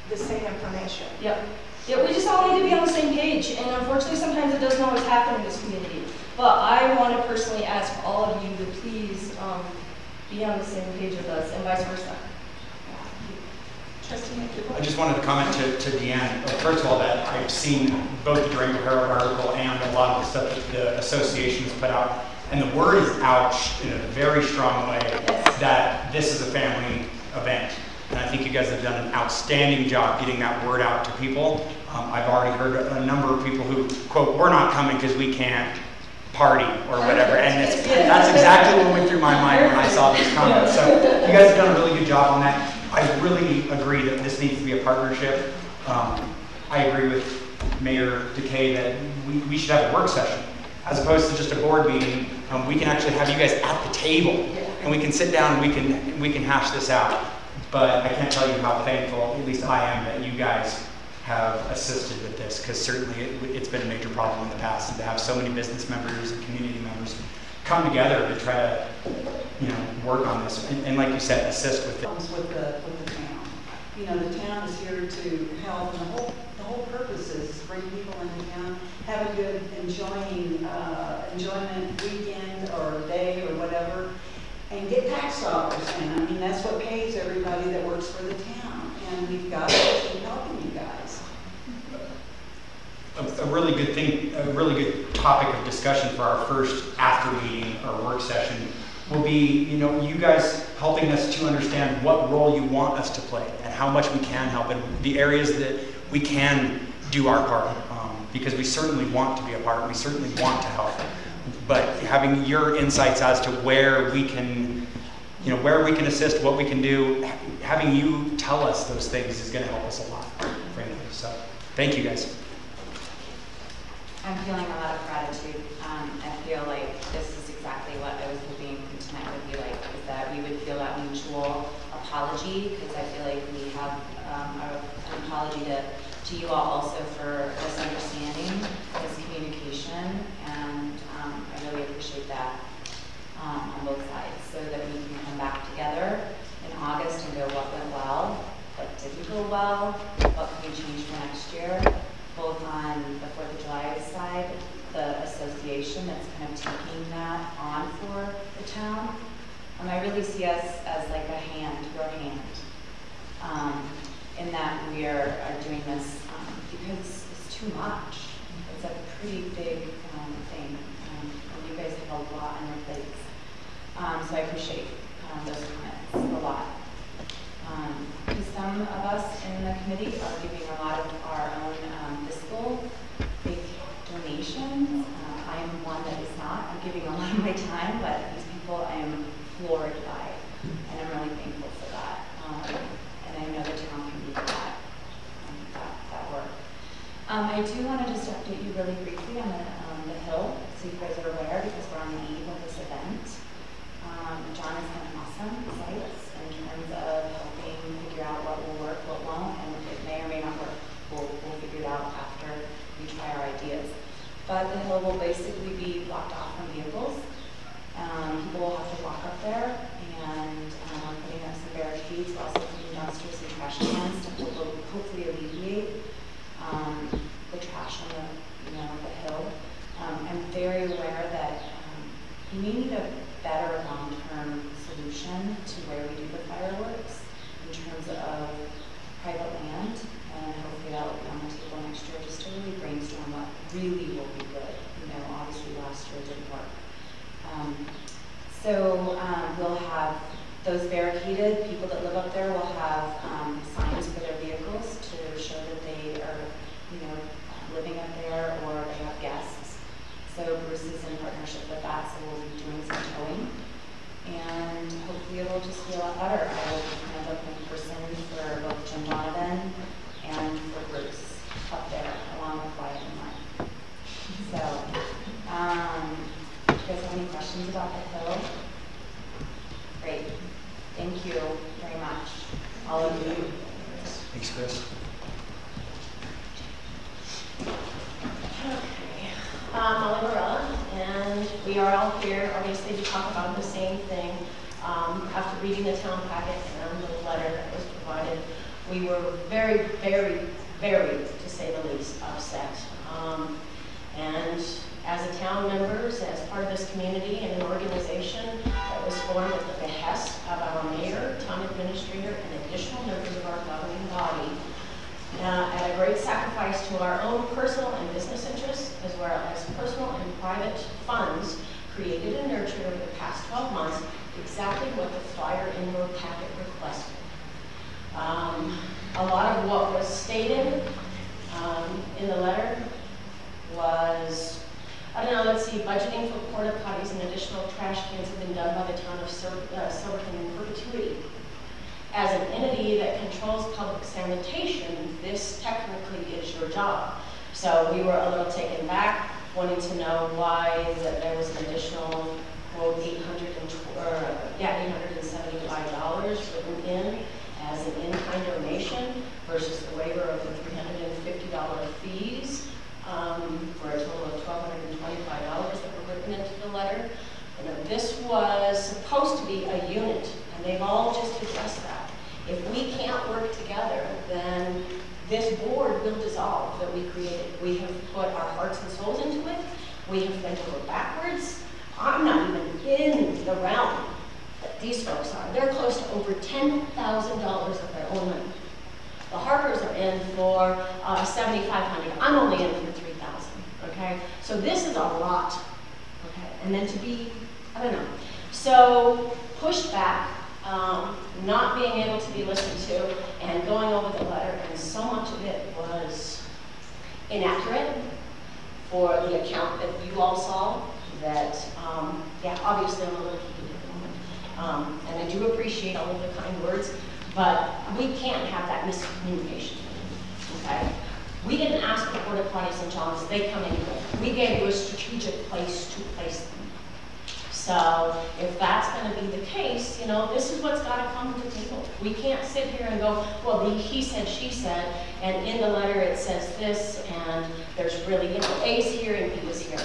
the same information. Yep. Yeah, we just all need to be on the same page, and unfortunately sometimes it doesn't always happen in this community. But I want to personally ask all of you to please be on the same page with us, and vice versa. I just wanted to comment to Deanne. First of all, that I've seen both the Durango Herald article and a lot of the stuff that the association has put out, and the word is out in a very strong way that this is a family event. And I think you guys have done an outstanding job getting that word out to people. I've already heard a number of people who, quote, we're not coming because we can't party or whatever. And that's exactly what went through my mind when I saw this comment. So you guys have done a really good job on that. I really agree that this needs to be a partnership. I agree with Mayor Decay that we should have a work session as opposed to just a board meeting. We can actually have you guys at the table and we can sit down and we can hash this out. But I can't tell you how thankful, at least I am, that you guys have assisted with this, because certainly it's been a major problem in the past, and to have so many business members and community members come together to try to, work on this, and like you said, assist with it. With the town. The town is here to help, and the whole purpose is to bring people into town, have a good enjoyment weekend or day or whatever, and get tax dollars in. I mean, that's what pays everybody that works for the town, and we've got to keep helping you guys. A really good thing, a really good topic of discussion for our first after meeting or work session will be, you guys helping us to understand what role you want us to play and how much we can help and the areas that we can do our part, because we certainly want to be a part and we certainly want to help. But having your insights as to where we can, where we can assist, what we can do, having you tell us those things is going to help us a lot, frankly. So, thank you guys. I'm feeling a lot of gratitude. I feel like this is exactly what I was hoping tonight would be like, is that we would feel that mutual apology, because I feel like we have an apology to you all also for misunderstanding, miscommunication, and I really appreciate that on both sides, so that we can come back together in August and go what went well, what didn't go well, what can we change for next year, both on the 4th of July side, the association that's kind of taking that on for the town. I really see us as like a hand, your hand, in that we are doing this because it's too much. It's a pretty big thing. And you guys have a lot on your plates. So I appreciate those comments a lot. Some of us in the committee are giving a lot of our own fiscal big donations. I am one that is not. I'm giving a lot of my time, but these people I am floored by, and I'm really thankful for that. And I know the town can do that work. I do want to just update you really briefly on the Hill, so you guys are aware, because we're on the eve of this event. John has done awesome sites in terms of helping figure out what will work, what won't, and it may or may not work. We'll figure it out after we try our ideas. But the hill will basically be blocked off from vehicles. People will have to walk up there, and putting up some barricades, also putting dumpsters and trash cans to hold up there will have signs for their vehicles to show that they are, living up there or they have guests. So Bruce is in partnership with that, so we'll be doing some towing. And hopefully it'll just be a lot better. I will be kind of looking for sins for both Jim Donovan and for Bruce up there, along with Wyatt and Mike. So, do you guys have any questions about the hill? Great. Thank you very much, all of you. Thanks, Chris. Okay. Molly Morella, and we are all here, obviously, to talk about the same thing. After reading the town packet and the letter that was provided, we were very, very, very, to say the least, upset. And as a town members, as part of this community and an organization that was formed at the behest of our mayor, town administrator, and additional members of our governing body, at a great sacrifice to our own personal and business interests, as well as personal and private funds, created and nurtured over the past 12 months exactly what the flyer in your packet requested. A lot of what was stated in the letter was, I don't know, let's see, budgeting for porta potties and additional trash cans have been done by the town of Silverton in perpetuity. As an entity that controls public sanitation, this technically is your job. So we were a little taken back, wanting to know why that there was an additional, quote, $875 written in as an in-kind donation versus the waiver of the $350 fees for a total of $1,225 that were written into the letter. And this was supposed to be a unit, and they've all just addressed that. If we can't work together, then this board will dissolve that we created. We have put our hearts and souls into it. We have bent over backwards. I'm not even in the realm that these folks are. They're close to over $10,000 of their own money. The Harpers are in for $7,500. I'm only in for $3,000. Okay, so this is a lot. Okay, and then to be, I don't know. So pushed back, not being able to be listened to, and going over the letter, and so much of it was inaccurate for the account that you all saw. That, yeah, obviously I'm a little heated at the moment. And I do appreciate all of the kind words, but we can't have that miscommunication, okay? We didn't ask for porta potties and John's, they come anyway. We gave you a strategic place to place them. So if that's going to be the case, you know, this is what's got to come to the table. We can't sit here and go, well, he said, she said, and in the letter it says this, and there's really, you know, A's here and B is here.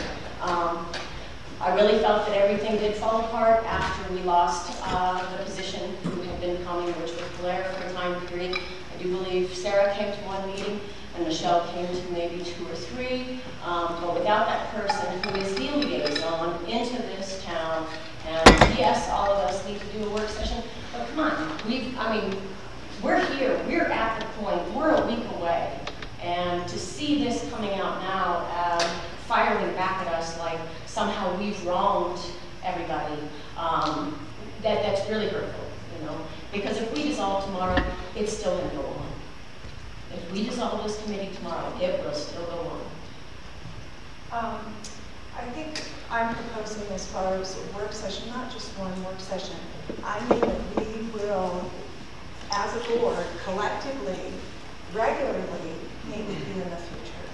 I really felt that everything did fall apart after we lost the position who had been coming, which was Blair for a time period. I do believe Sarah came to one meeting and Michelle came to maybe 2 or 3. But without that person who is the liaison into this town, and yes, all of us need to do a work session, but come on, we're here, we're at the point, we're a week away. And to see this coming out now, firing back at us like somehow we've wronged everybody, that's really hurtful, you know? Because if we dissolve tomorrow, it's still going to go on. If we dissolve this committee tomorrow, it will still go on. I think I'm proposing, as far as a work session, not just one work session, I mean that we will, as a board, collectively, regularly meet with you in the future.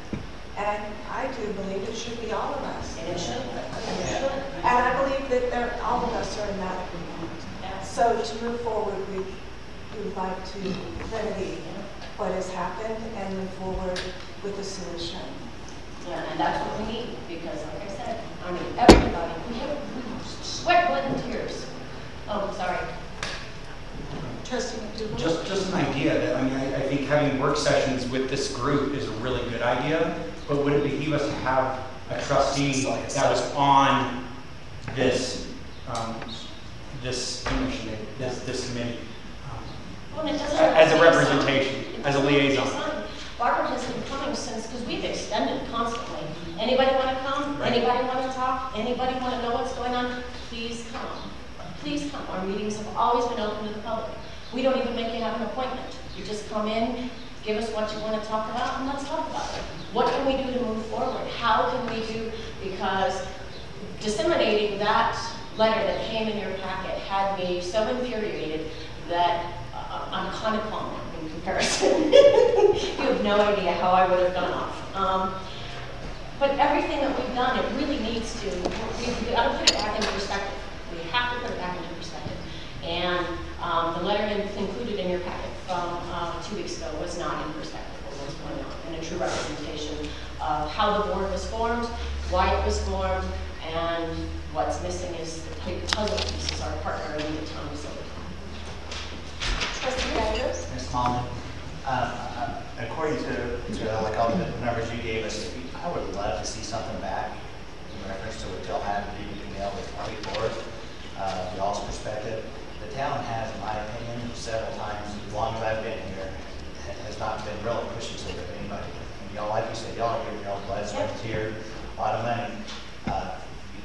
And I do believe it should be all of us. And it should. And I believe that all of us are in that agreement. So to move forward, we would like to remedy what has happened and move forward with a solution. Yeah, and that's what we need, because like I said, everybody, we sweat, blood, and tears. Oh, sorry. Trustee McDougal? Just an idea that, I think having work sessions with this group is a really good idea, but would it behoove us to have a trustee that was on this, this commission, this committee, as a representation, as a liaison? Barbara has been coming since, because we've extended constantly. Anybody want to come? Right. Anybody want to talk? Anybody want to know what's going on? Please come. Please come. Our meetings have always been open to the public. We don't even make you have an appointment. You just come in, give us what you want to talk about, and let's talk about it. What can we do to move forward? How can we do, because disseminating that letter that came in your packet had me so infuriated that I'm kind of calm in comparison. You have no idea how I would have gone off. But everything that we've done, it really needs to, we've got to put it back into perspective. We have to put it back into perspective. And the letter included in your packet from 2 weeks ago was not in perspective of what's going on, and a true representation of how the board was formed, why it was formed, and what's missing is the puzzle pieces, our partner in the town of Silverton. Trustee Gagos? Ms. Coleman, according to like all the numbers you gave us, I would love to see something back in reference to what Jill had to do with email with board, y'all's perspective. The town has, in my opinion, several times, as long as I've been here, has not been really pushing to anybody. And y'all, like you said, y'all are giving your own blood, sweat, and tears, a lot of money.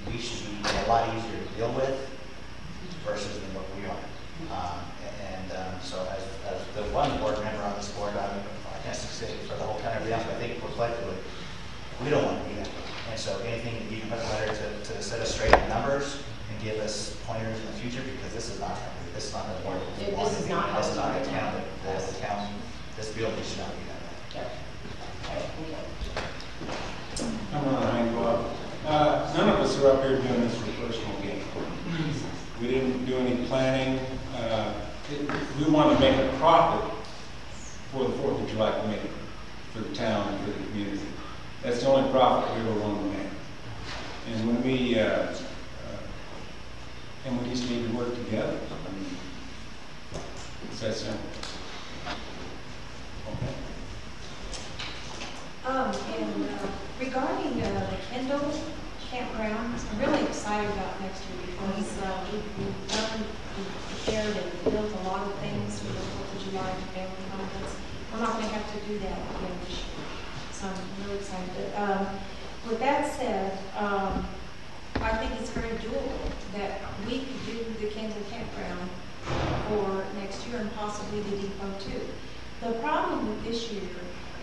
We should be a lot easier to deal with versus than what we are. So as the one board member on this board, I can't say for the whole county, but I think reflectively, we don't want to be that. And so anything that you can put a letter to set us straight on numbers and give us pointers in the future, because this is not the board. This is not a town. The town, this building should not be that way. I'm not Hank Bob. None of us are up here doing this for personal gain. We didn't do any planning. We want to make a profit for the 4th of July committee, for the town and for the community. That's the only profit we ever want to make. And when we just need to work together. I mean, it's that simple. Okay. And regarding the Kendall campground, I'm really excited about next year because we've done, prepared and built a lot of things for the 4th of July family conference. We're not going to have to do that again this year. So I'm really excited. With that said, I think it's very doable that we could do the Kendall campground for next year and possibly the depot too. The problem with this year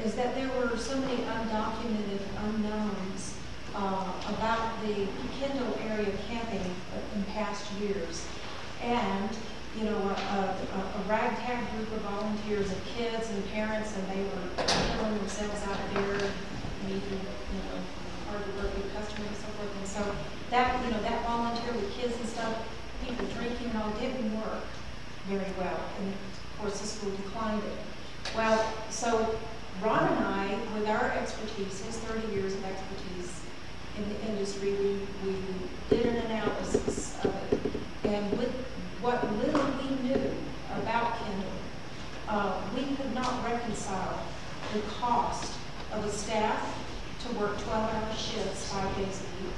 is that there were so many undocumented unknowns about the Kendall area camping in past years. And, you know, a ragtag group of volunteers and kids and parents, and they were killing themselves out there, meeting, you know, hard-working customers and so forth. And so that, you know, that volunteer with kids and stuff, people drinking and all, didn't work very well. And of course, the school declined it. Well, so Ron and I, with our expertise, his 30 years of expertise in the industry, we did an analysis of it. And with what little we knew about Kendall, we could not reconcile the cost of a staff to work 12-hour shifts 5 days a week,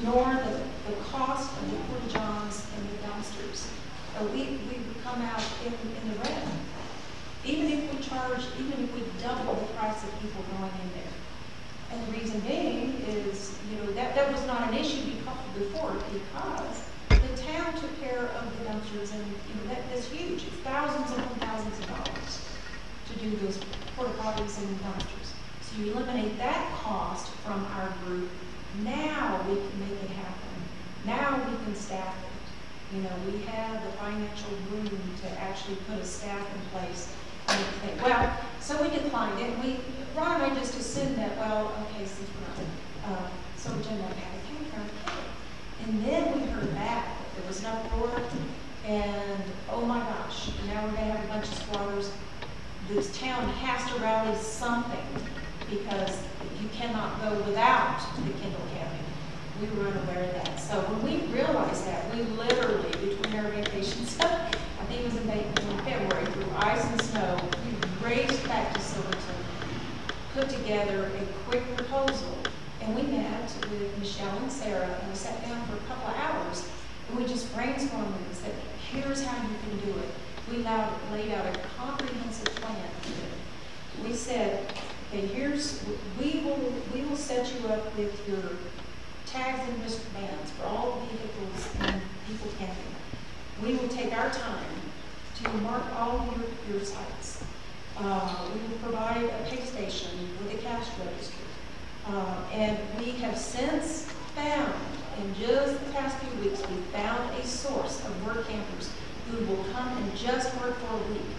nor the cost of the porta-johns and the dumpsters. We would come out in the red. Even if we double the price of people going in there. And the reason being is, you know, that was not an issue before because the town took care of the dumpsters, and you know that's huge. It's thousands and thousands of dollars to do those porta potties and dumpsters. So you eliminate that cost from our group. Now we can make it happen. Now we can staff it. You know, we have the financial room to actually put a staff in place. Well, so we declined it. Ron and I just assumed that, well, okay, since we're not, Silverton won't have a campground. And then we heard back that there was an uproar, and oh my gosh, now we're going to have a bunch of squatters. This town has to rally something because you cannot go without the Kendall camping. We were unaware of that. So when we realized that, we literally, between our vacations, I think it was in February, through ice and snow, we raced back to Silverton, put together a quick proposal, and we met with Michelle and Sarah, and we sat down for a couple of hours, and we just brainstormed and said, here's how you can do it. We laid out a comprehensive plan to do it. We said, okay, we will set you up with your tags and wristbands for all vehicles and people camping. We will take our time to mark all your sites. We will provide a pay station with a cash register. And we have since found, in just the past few weeks, we found a source of work campers who will come and just work for a week.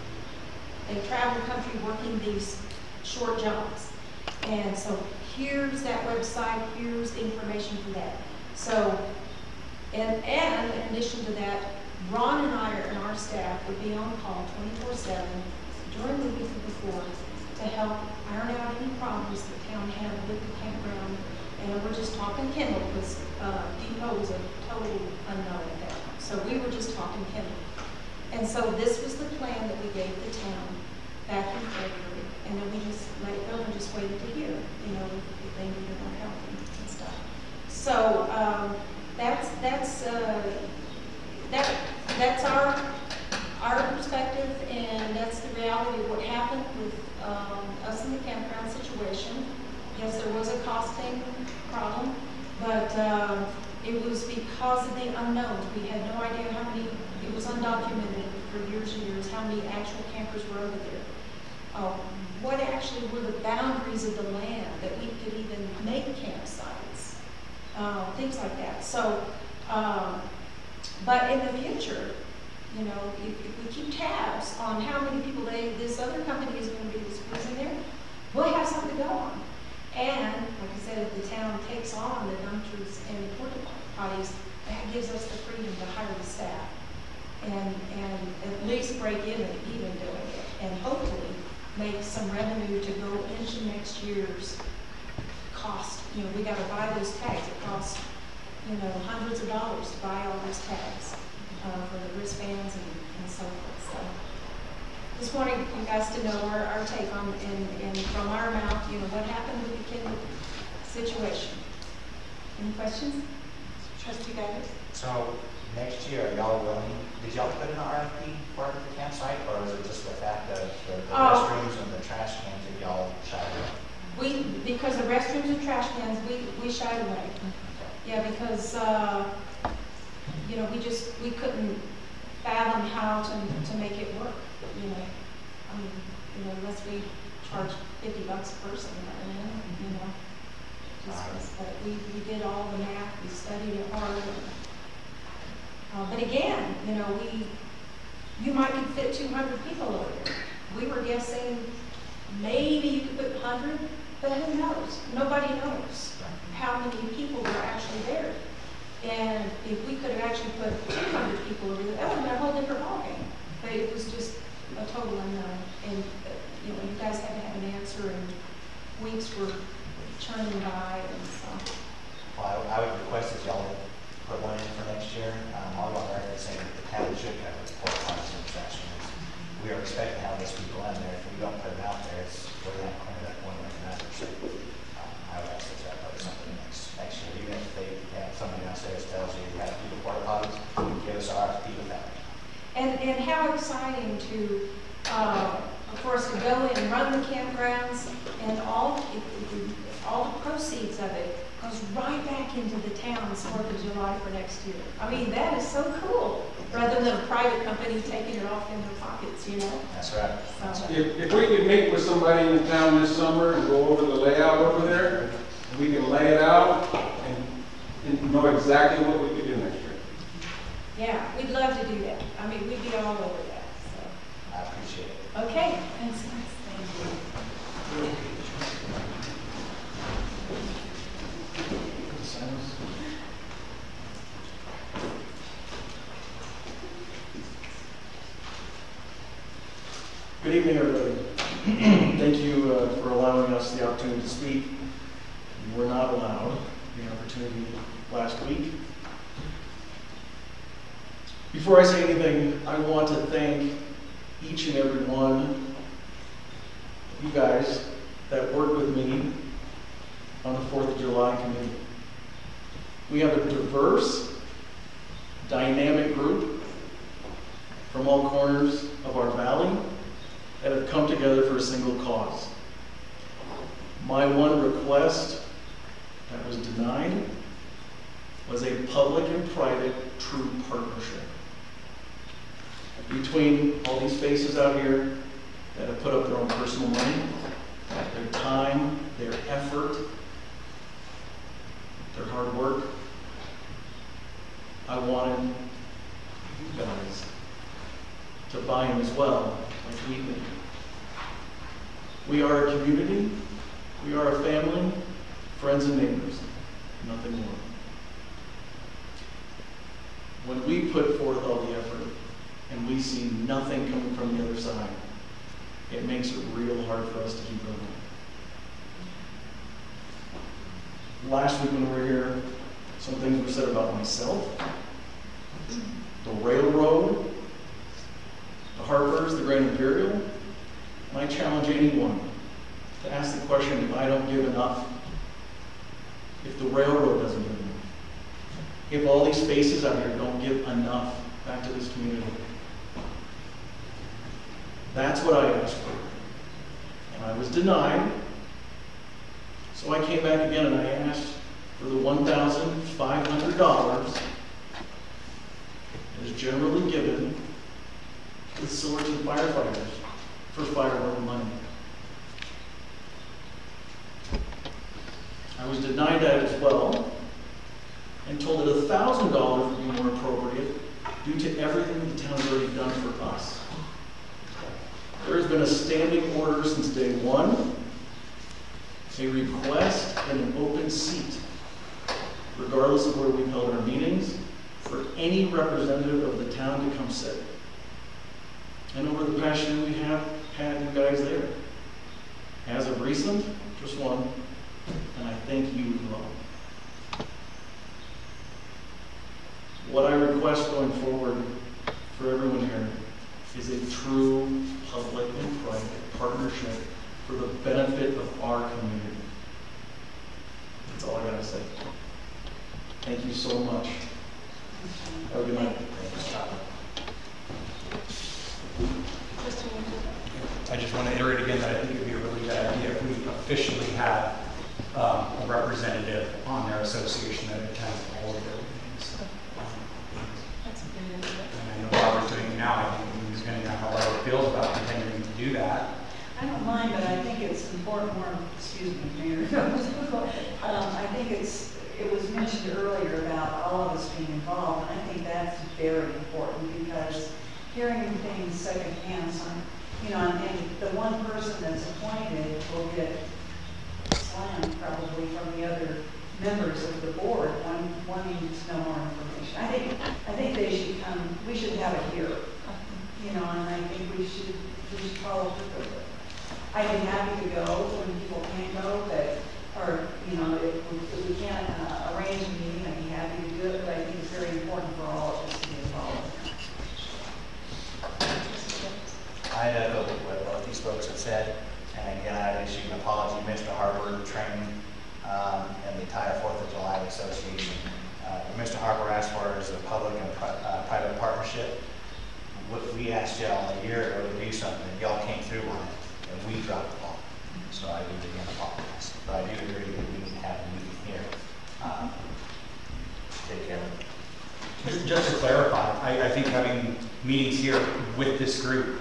They travel the country working these short jobs. And so here's that website, here's the information for that. So, and in addition to that, Ron and I and our staff would be on call 24/7 during the week before to help iron out any problems the town had with the campground. And we're just talking Kendall because Depot was a total unknown at that time. So we were just talking Kendall. And so this was the plan that we gave the town back in February. And then we just let it go and just waited to hear, you know, if they needed more help and stuff. So that's our perspective, and that's the reality of what happened with us in the campground situation. Yes, there was a costing problem, but it was because of the unknowns. We had no idea how many, it was undocumented for years and years, how many actual campers were over there. What actually were the boundaries of the land that we could even make campsites, things like that. So, but in the future, you know, if we keep tabs on how many people this other company is going to be squeezing there, we'll have something to go on. And, like I said, if the town takes on the dumpsters and the porta potties, that gives us the freedom to hire the staff and at least break even doing it, and hopefully make some revenue to go into next year's cost. You know, we got to buy those tags. It costs, you know, hundreds of dollars to buy all those tags for the wristbands and so forth. So just wanting you guys to know our take on, and from our mouth, you know, what happened with the kid situation. Any questions? Trustee Davis? So next year, are y'all willing, did y'all put in an RFP for the campsite, or is it just the fact that the restrooms and the trash cans that y'all shied away? Because the restrooms and trash cans, we shied away. Yeah, because, you know, we couldn't fathom how to make it work, you know. I mean, you know, unless we charge $50 a person, you know. But we did all the math, we studied it hard. But again, you know, you might could fit 200 people over there. We were guessing maybe you could put 100, but who knows? Nobody knows how many people were actually there. And if we could have actually put 200 people over there, that would have been a whole different ballgame. But it was just a total unknown. And, you know, you guys had to have an answer, and weeks were churning by, and so. Well, I would request that y'all put one in for next year. I'll go on record saying that the town should have its porta potties and trash cans. We are expecting to have those people in there. If we don't put them out there, we're going to clean it up 1.9%. I would ask that y'all put something next year. Even if they have somebody downstairs tells you have to do the porta potties, give us our RFP with that. And how exciting to, for us to go in and run the campgrounds, and all the proceeds of it goes right back into the town's 4th of July for next year. I mean, that is so cool, rather than a private company taking it off in their pockets, you know? That's right. If we could meet with somebody in the town this summer and go over the layout over there, and we can lay it out and know exactly what we could do next year. Yeah, we'd love to do that. I mean, we'd be all over that. So. I appreciate it. Okay. Thanks. Thank you. Good evening, everybody. Thank you for allowing us the opportunity to speak. We were not allowed the opportunity last week. Before I say anything, I want to thank each and every one of you guys that worked with me on the 4th of July committee. We have a diverse, dynamic group from all corners of our valley that have come together for a single cause. My one request that was denied was a public and private true partnership. between all these faces out here that have put up their own personal money, their time, their effort, their hard work, I wanted you guys to buy in as well, like we did. We are a community, we are a family, friends and neighbors, nothing more. When we put forth all the effort and we see nothing coming from the other side, it makes it real hard for us to keep going. Last week when we were here, some things were said about myself, the railroad, the Harpers, the Grand Imperial, and I challenge anyone to ask the question if I don't give enough, if the railroad doesn't give enough, if all these faces out here don't give enough back to this community. That's what I asked for. And I was denied. So I came back again and I asked for the $1,500 that is generally given to the Silverton firefighters for firework money. I was denied that as well and told that $1,000 would be more appropriate due to everything that the town has already done for us. There has been a standing order since day one, a request and an open seat, regardless of where we've held our meetings, for any representative of the town to come sit. And over the past year, we have had you guys there. As of recent, just one, and I thank you as well. What I request going forward for everyone here is a true public and private partnership for the benefit of our community. That's all I gotta say. Thank you so much. Have a good night. I just want to iterate again that I think it would be a really good idea if we officially have a representative on their association that attends all of their meetings. That's a great idea. And I know Robert's doing it now. I think he's going to know how Robert feels about continuing to do that. I don't mind, but I think it's important, excuse me, Mayor. I think it was mentioned earlier about all of us being involved, and I think that's very important because hearing things secondhand, and the one person that's appointed will get slammed probably from the other members of the board wanting to know more information. I think they should come, we should have it here, and I think we should follow through with it. I'd be happy to go when people can't go, if we can't arrange a meeting, I'd be happy to do it, but I think it's very important for all of us to be involved. I'd echo what both these folks have said, and again, I'd issue an apology to Mr. Harper, training, and the entire 4th of July Association. What Mr. Harper asked for is a public and private partnership. We asked y'all a year ago to do something, and y'all came through on it, and we dropped the ball. So I do again apologize. But I do agree that we need to have a meeting here. Take care of it. Just to clarify, I think having meetings here with this group,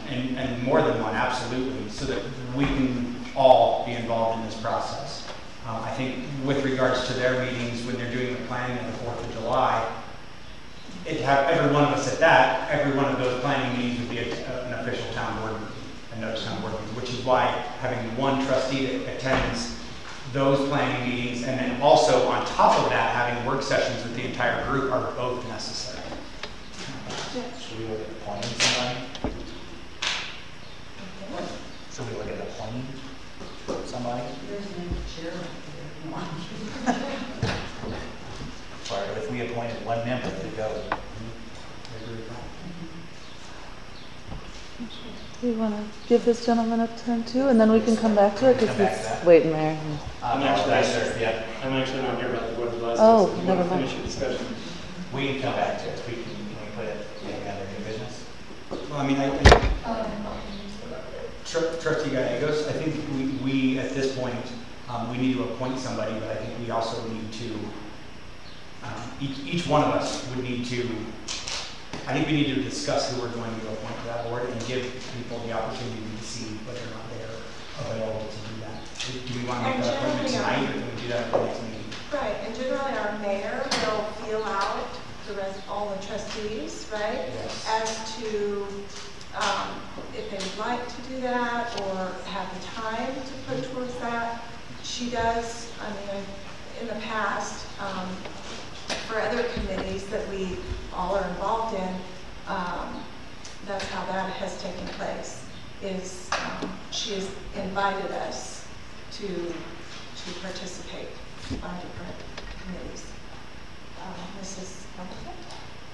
and more than one, absolutely, so that we can all be involved in this process. I think with regards to their meetings, when they're doing the planning of the 4th of July, have every one of us at that, every one of those planning meetings would be an official town board meeting, another town board meeting, which is why having one trustee that attends those planning meetings, and then also on top of that, having work sessions with the entire group are both necessary. Should we look at appointing somebody? Should we look at appointing somebody? There's no chair up there. Sorry, but if we appointed one member to go. Do you want to give this gentleman a turn too, and then we can come back to it because he's waiting there. I'm actually not here about the Board of Advisors. Oh, never mind. Finish the discussion. We can come back to it. Can we put it in under new business? Well, I mean, Trustee Gallegos, I think we at this point, we need to appoint somebody, but I think we also need to, each one of us would need to I think we need to discuss who we're going to appoint to that board and give people the opportunity to see whether or not they're available to do that. Do we want to make that appointment tonight, or can we do that at the next meeting? Right, and generally our mayor will feel out all the trustees, right? Yes. As to if they would like to do that or have the time to put towards that. She does, I mean, in the past, for other committees that we all are involved in, that's how that has taken place, is she has invited us to participate on different committees. Mrs. Hamilton?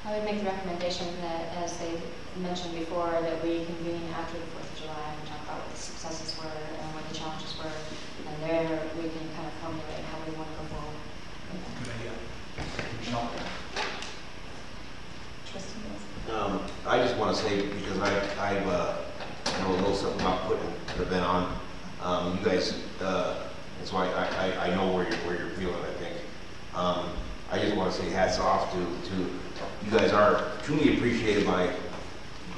I would make the recommendation that, as they mentioned before, that we convene after the 4th of July and talk about what the successes were and what the challenges were, and there we can kind of formulate how we want to go forward. Good idea. Michelle? I just want to say, because I know a little something about putting an event on. You guys, that's why I know where you're feeling, I think. I just want to say hats off to you guys. Are truly appreciated by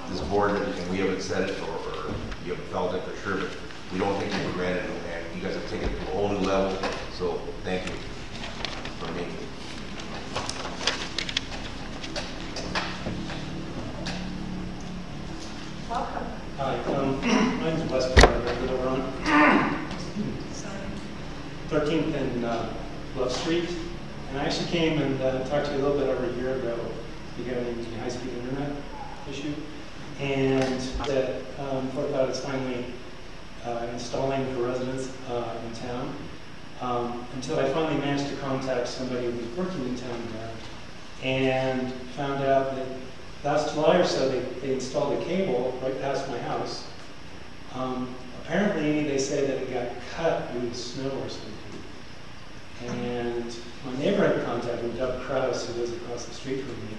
this board, and we haven't said it or you haven't felt it for sure, but we don't take it for granted, and you guys have taken it to a whole new level. So thank you for me. Welcome. Hi, my name's Wes Barber. I live over on 13th and Love Street. And I actually came and talked to you a little bit over a year ago regarding the high-speed internet issue. And that thought about it's finally installing for residents in town. Until I finally managed to contact somebody who was working in town there and found out that last July or so they installed a cable right past my house. Apparently they say that it got cut due to snow or something. And my neighbor had contacted Doug Krause, who lives across the street from me,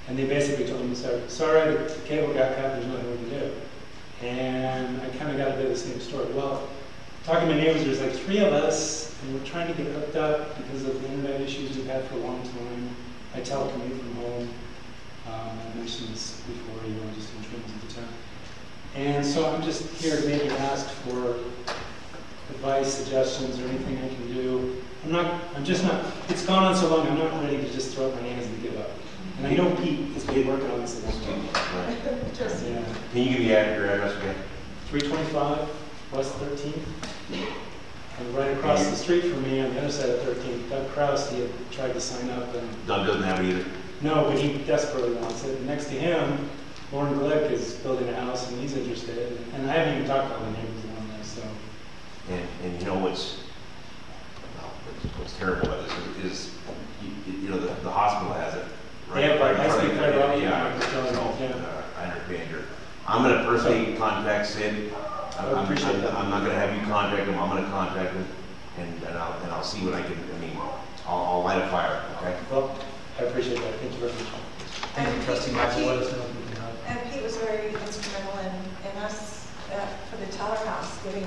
and they basically told me, sorry, the cable got cut, there's nothing we can do. And I kind of got a bit of the same story. Well, talking to my neighbors, there's like 3 of us, and we're trying to get hooked up because of the internet issues we've had for a long time. I telecommute from home. I mentioned this before, just in terms of the town. And so I'm just here to maybe ask for advice, suggestions, or anything I can do. I'm just not, it's gone on so long, I'm not ready to just throw up my hands and give up. And I know Pete has been working on this a long time. Right. Yeah. Can you give me your address again? 325 West 13th. And right across the street from me on the other side of 13th, Doug Krause, he had tried to sign up. And Doug doesn't have it either. No, but he desperately wants it. And next to him, Lauren Glick is building a house and he's interested. And I haven't even talked to all the neighbors on there, so. And you know what's terrible about this is you know the hospital has it right. Yeah, right I speak fiber optic. Yeah, I understand your. I'm going to personally contact Sid. I'm not going to have you contact him. I'm going to contact him, and I'll see what I can. I mean, I'll light a fire. Okay. Well, I appreciate that. Thank you very much. Thank you, Trustee Michael. Let us know if we can help. And Pete was very instrumental in us for the telehouse getting.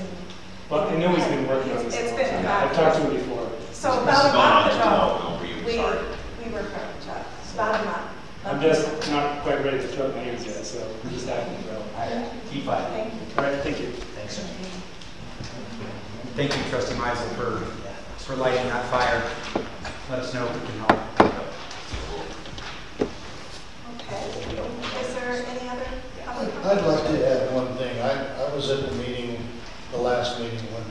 Well, I know he's been working on this. It's been I've talked to him before. So about a month ago, we were hooked up. It's about a month. I'm just not quite ready to throw up my hands yet, so I'm just having to go. All right, keep fighting. Thank you. All right, thank you. Thanks, sir. Thank you, Trustee Meisel, for lighting that fire. Let us know if we can help. Okay. Is there any other public comment? I'd like to add one thing. I was at the meeting, the last meeting, when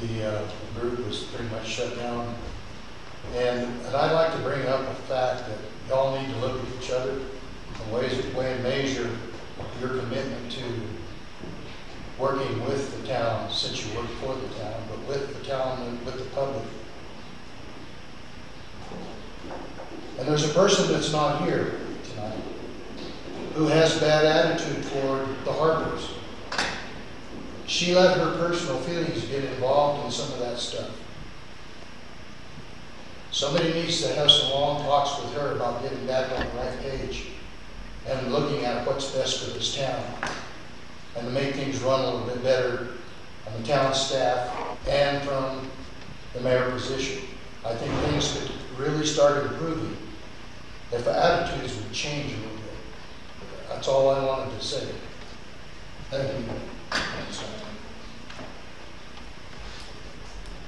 the group was pretty much shut down. And I'd like to bring up the fact that y'all need to look at each other and weigh and measure your commitment to working with the town, since you work for the town, but with the town and with the public. And there's a person that's not here tonight who has a bad attitude toward the harbors. She let her personal feelings get involved in some of that stuff. Somebody needs to have some long talks with her about getting back on the right page and looking at what's best for this town and to make things run a little bit better on the town staff and from the mayor position. I think things could really start improving if attitudes would change a little bit. That's all I wanted to say. Thank you.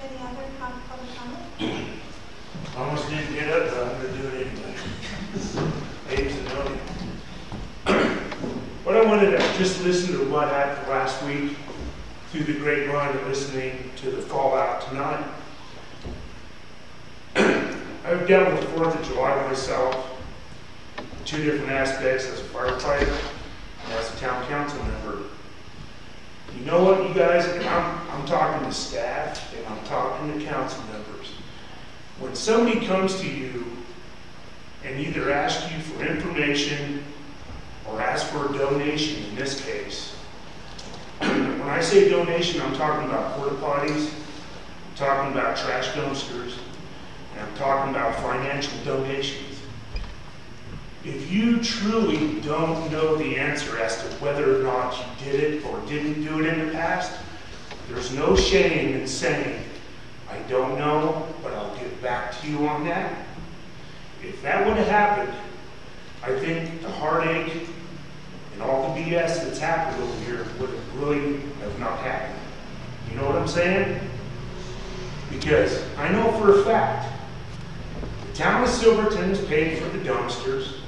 Any other public comment? I almost didn't get up, but I'm going to do it anyway. Ladies and gentlemen. What I wanted to just listen to what happened last week through the grapevine and listening to the fallout tonight. I've dealt with the 4th of July myself, two different aspects as a firefighter and as a town council member. You know what, you guys, and I'm talking to staff and I'm talking to council members. When somebody comes to you and either asks you for information or asks for a donation in this case, when I say donation, I'm talking about porta potties, I'm talking about trash dumpsters, and I'm talking about financial donations. If you truly don't know the answer as to whether or not you did it or didn't do it in the past, there's no shame in saying, I don't know, but I'll get back to you on that. If that would have happened, I think the heartache and all the BS that's happened over here would have really have not happened. You know what I'm saying? Because I know for a fact, the town of Silverton has paid for the dumpsters.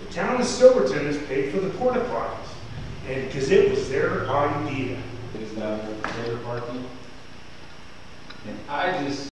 The town of Silverton has paid for the porta potties, and because it was their idea. Is that their parking? And I just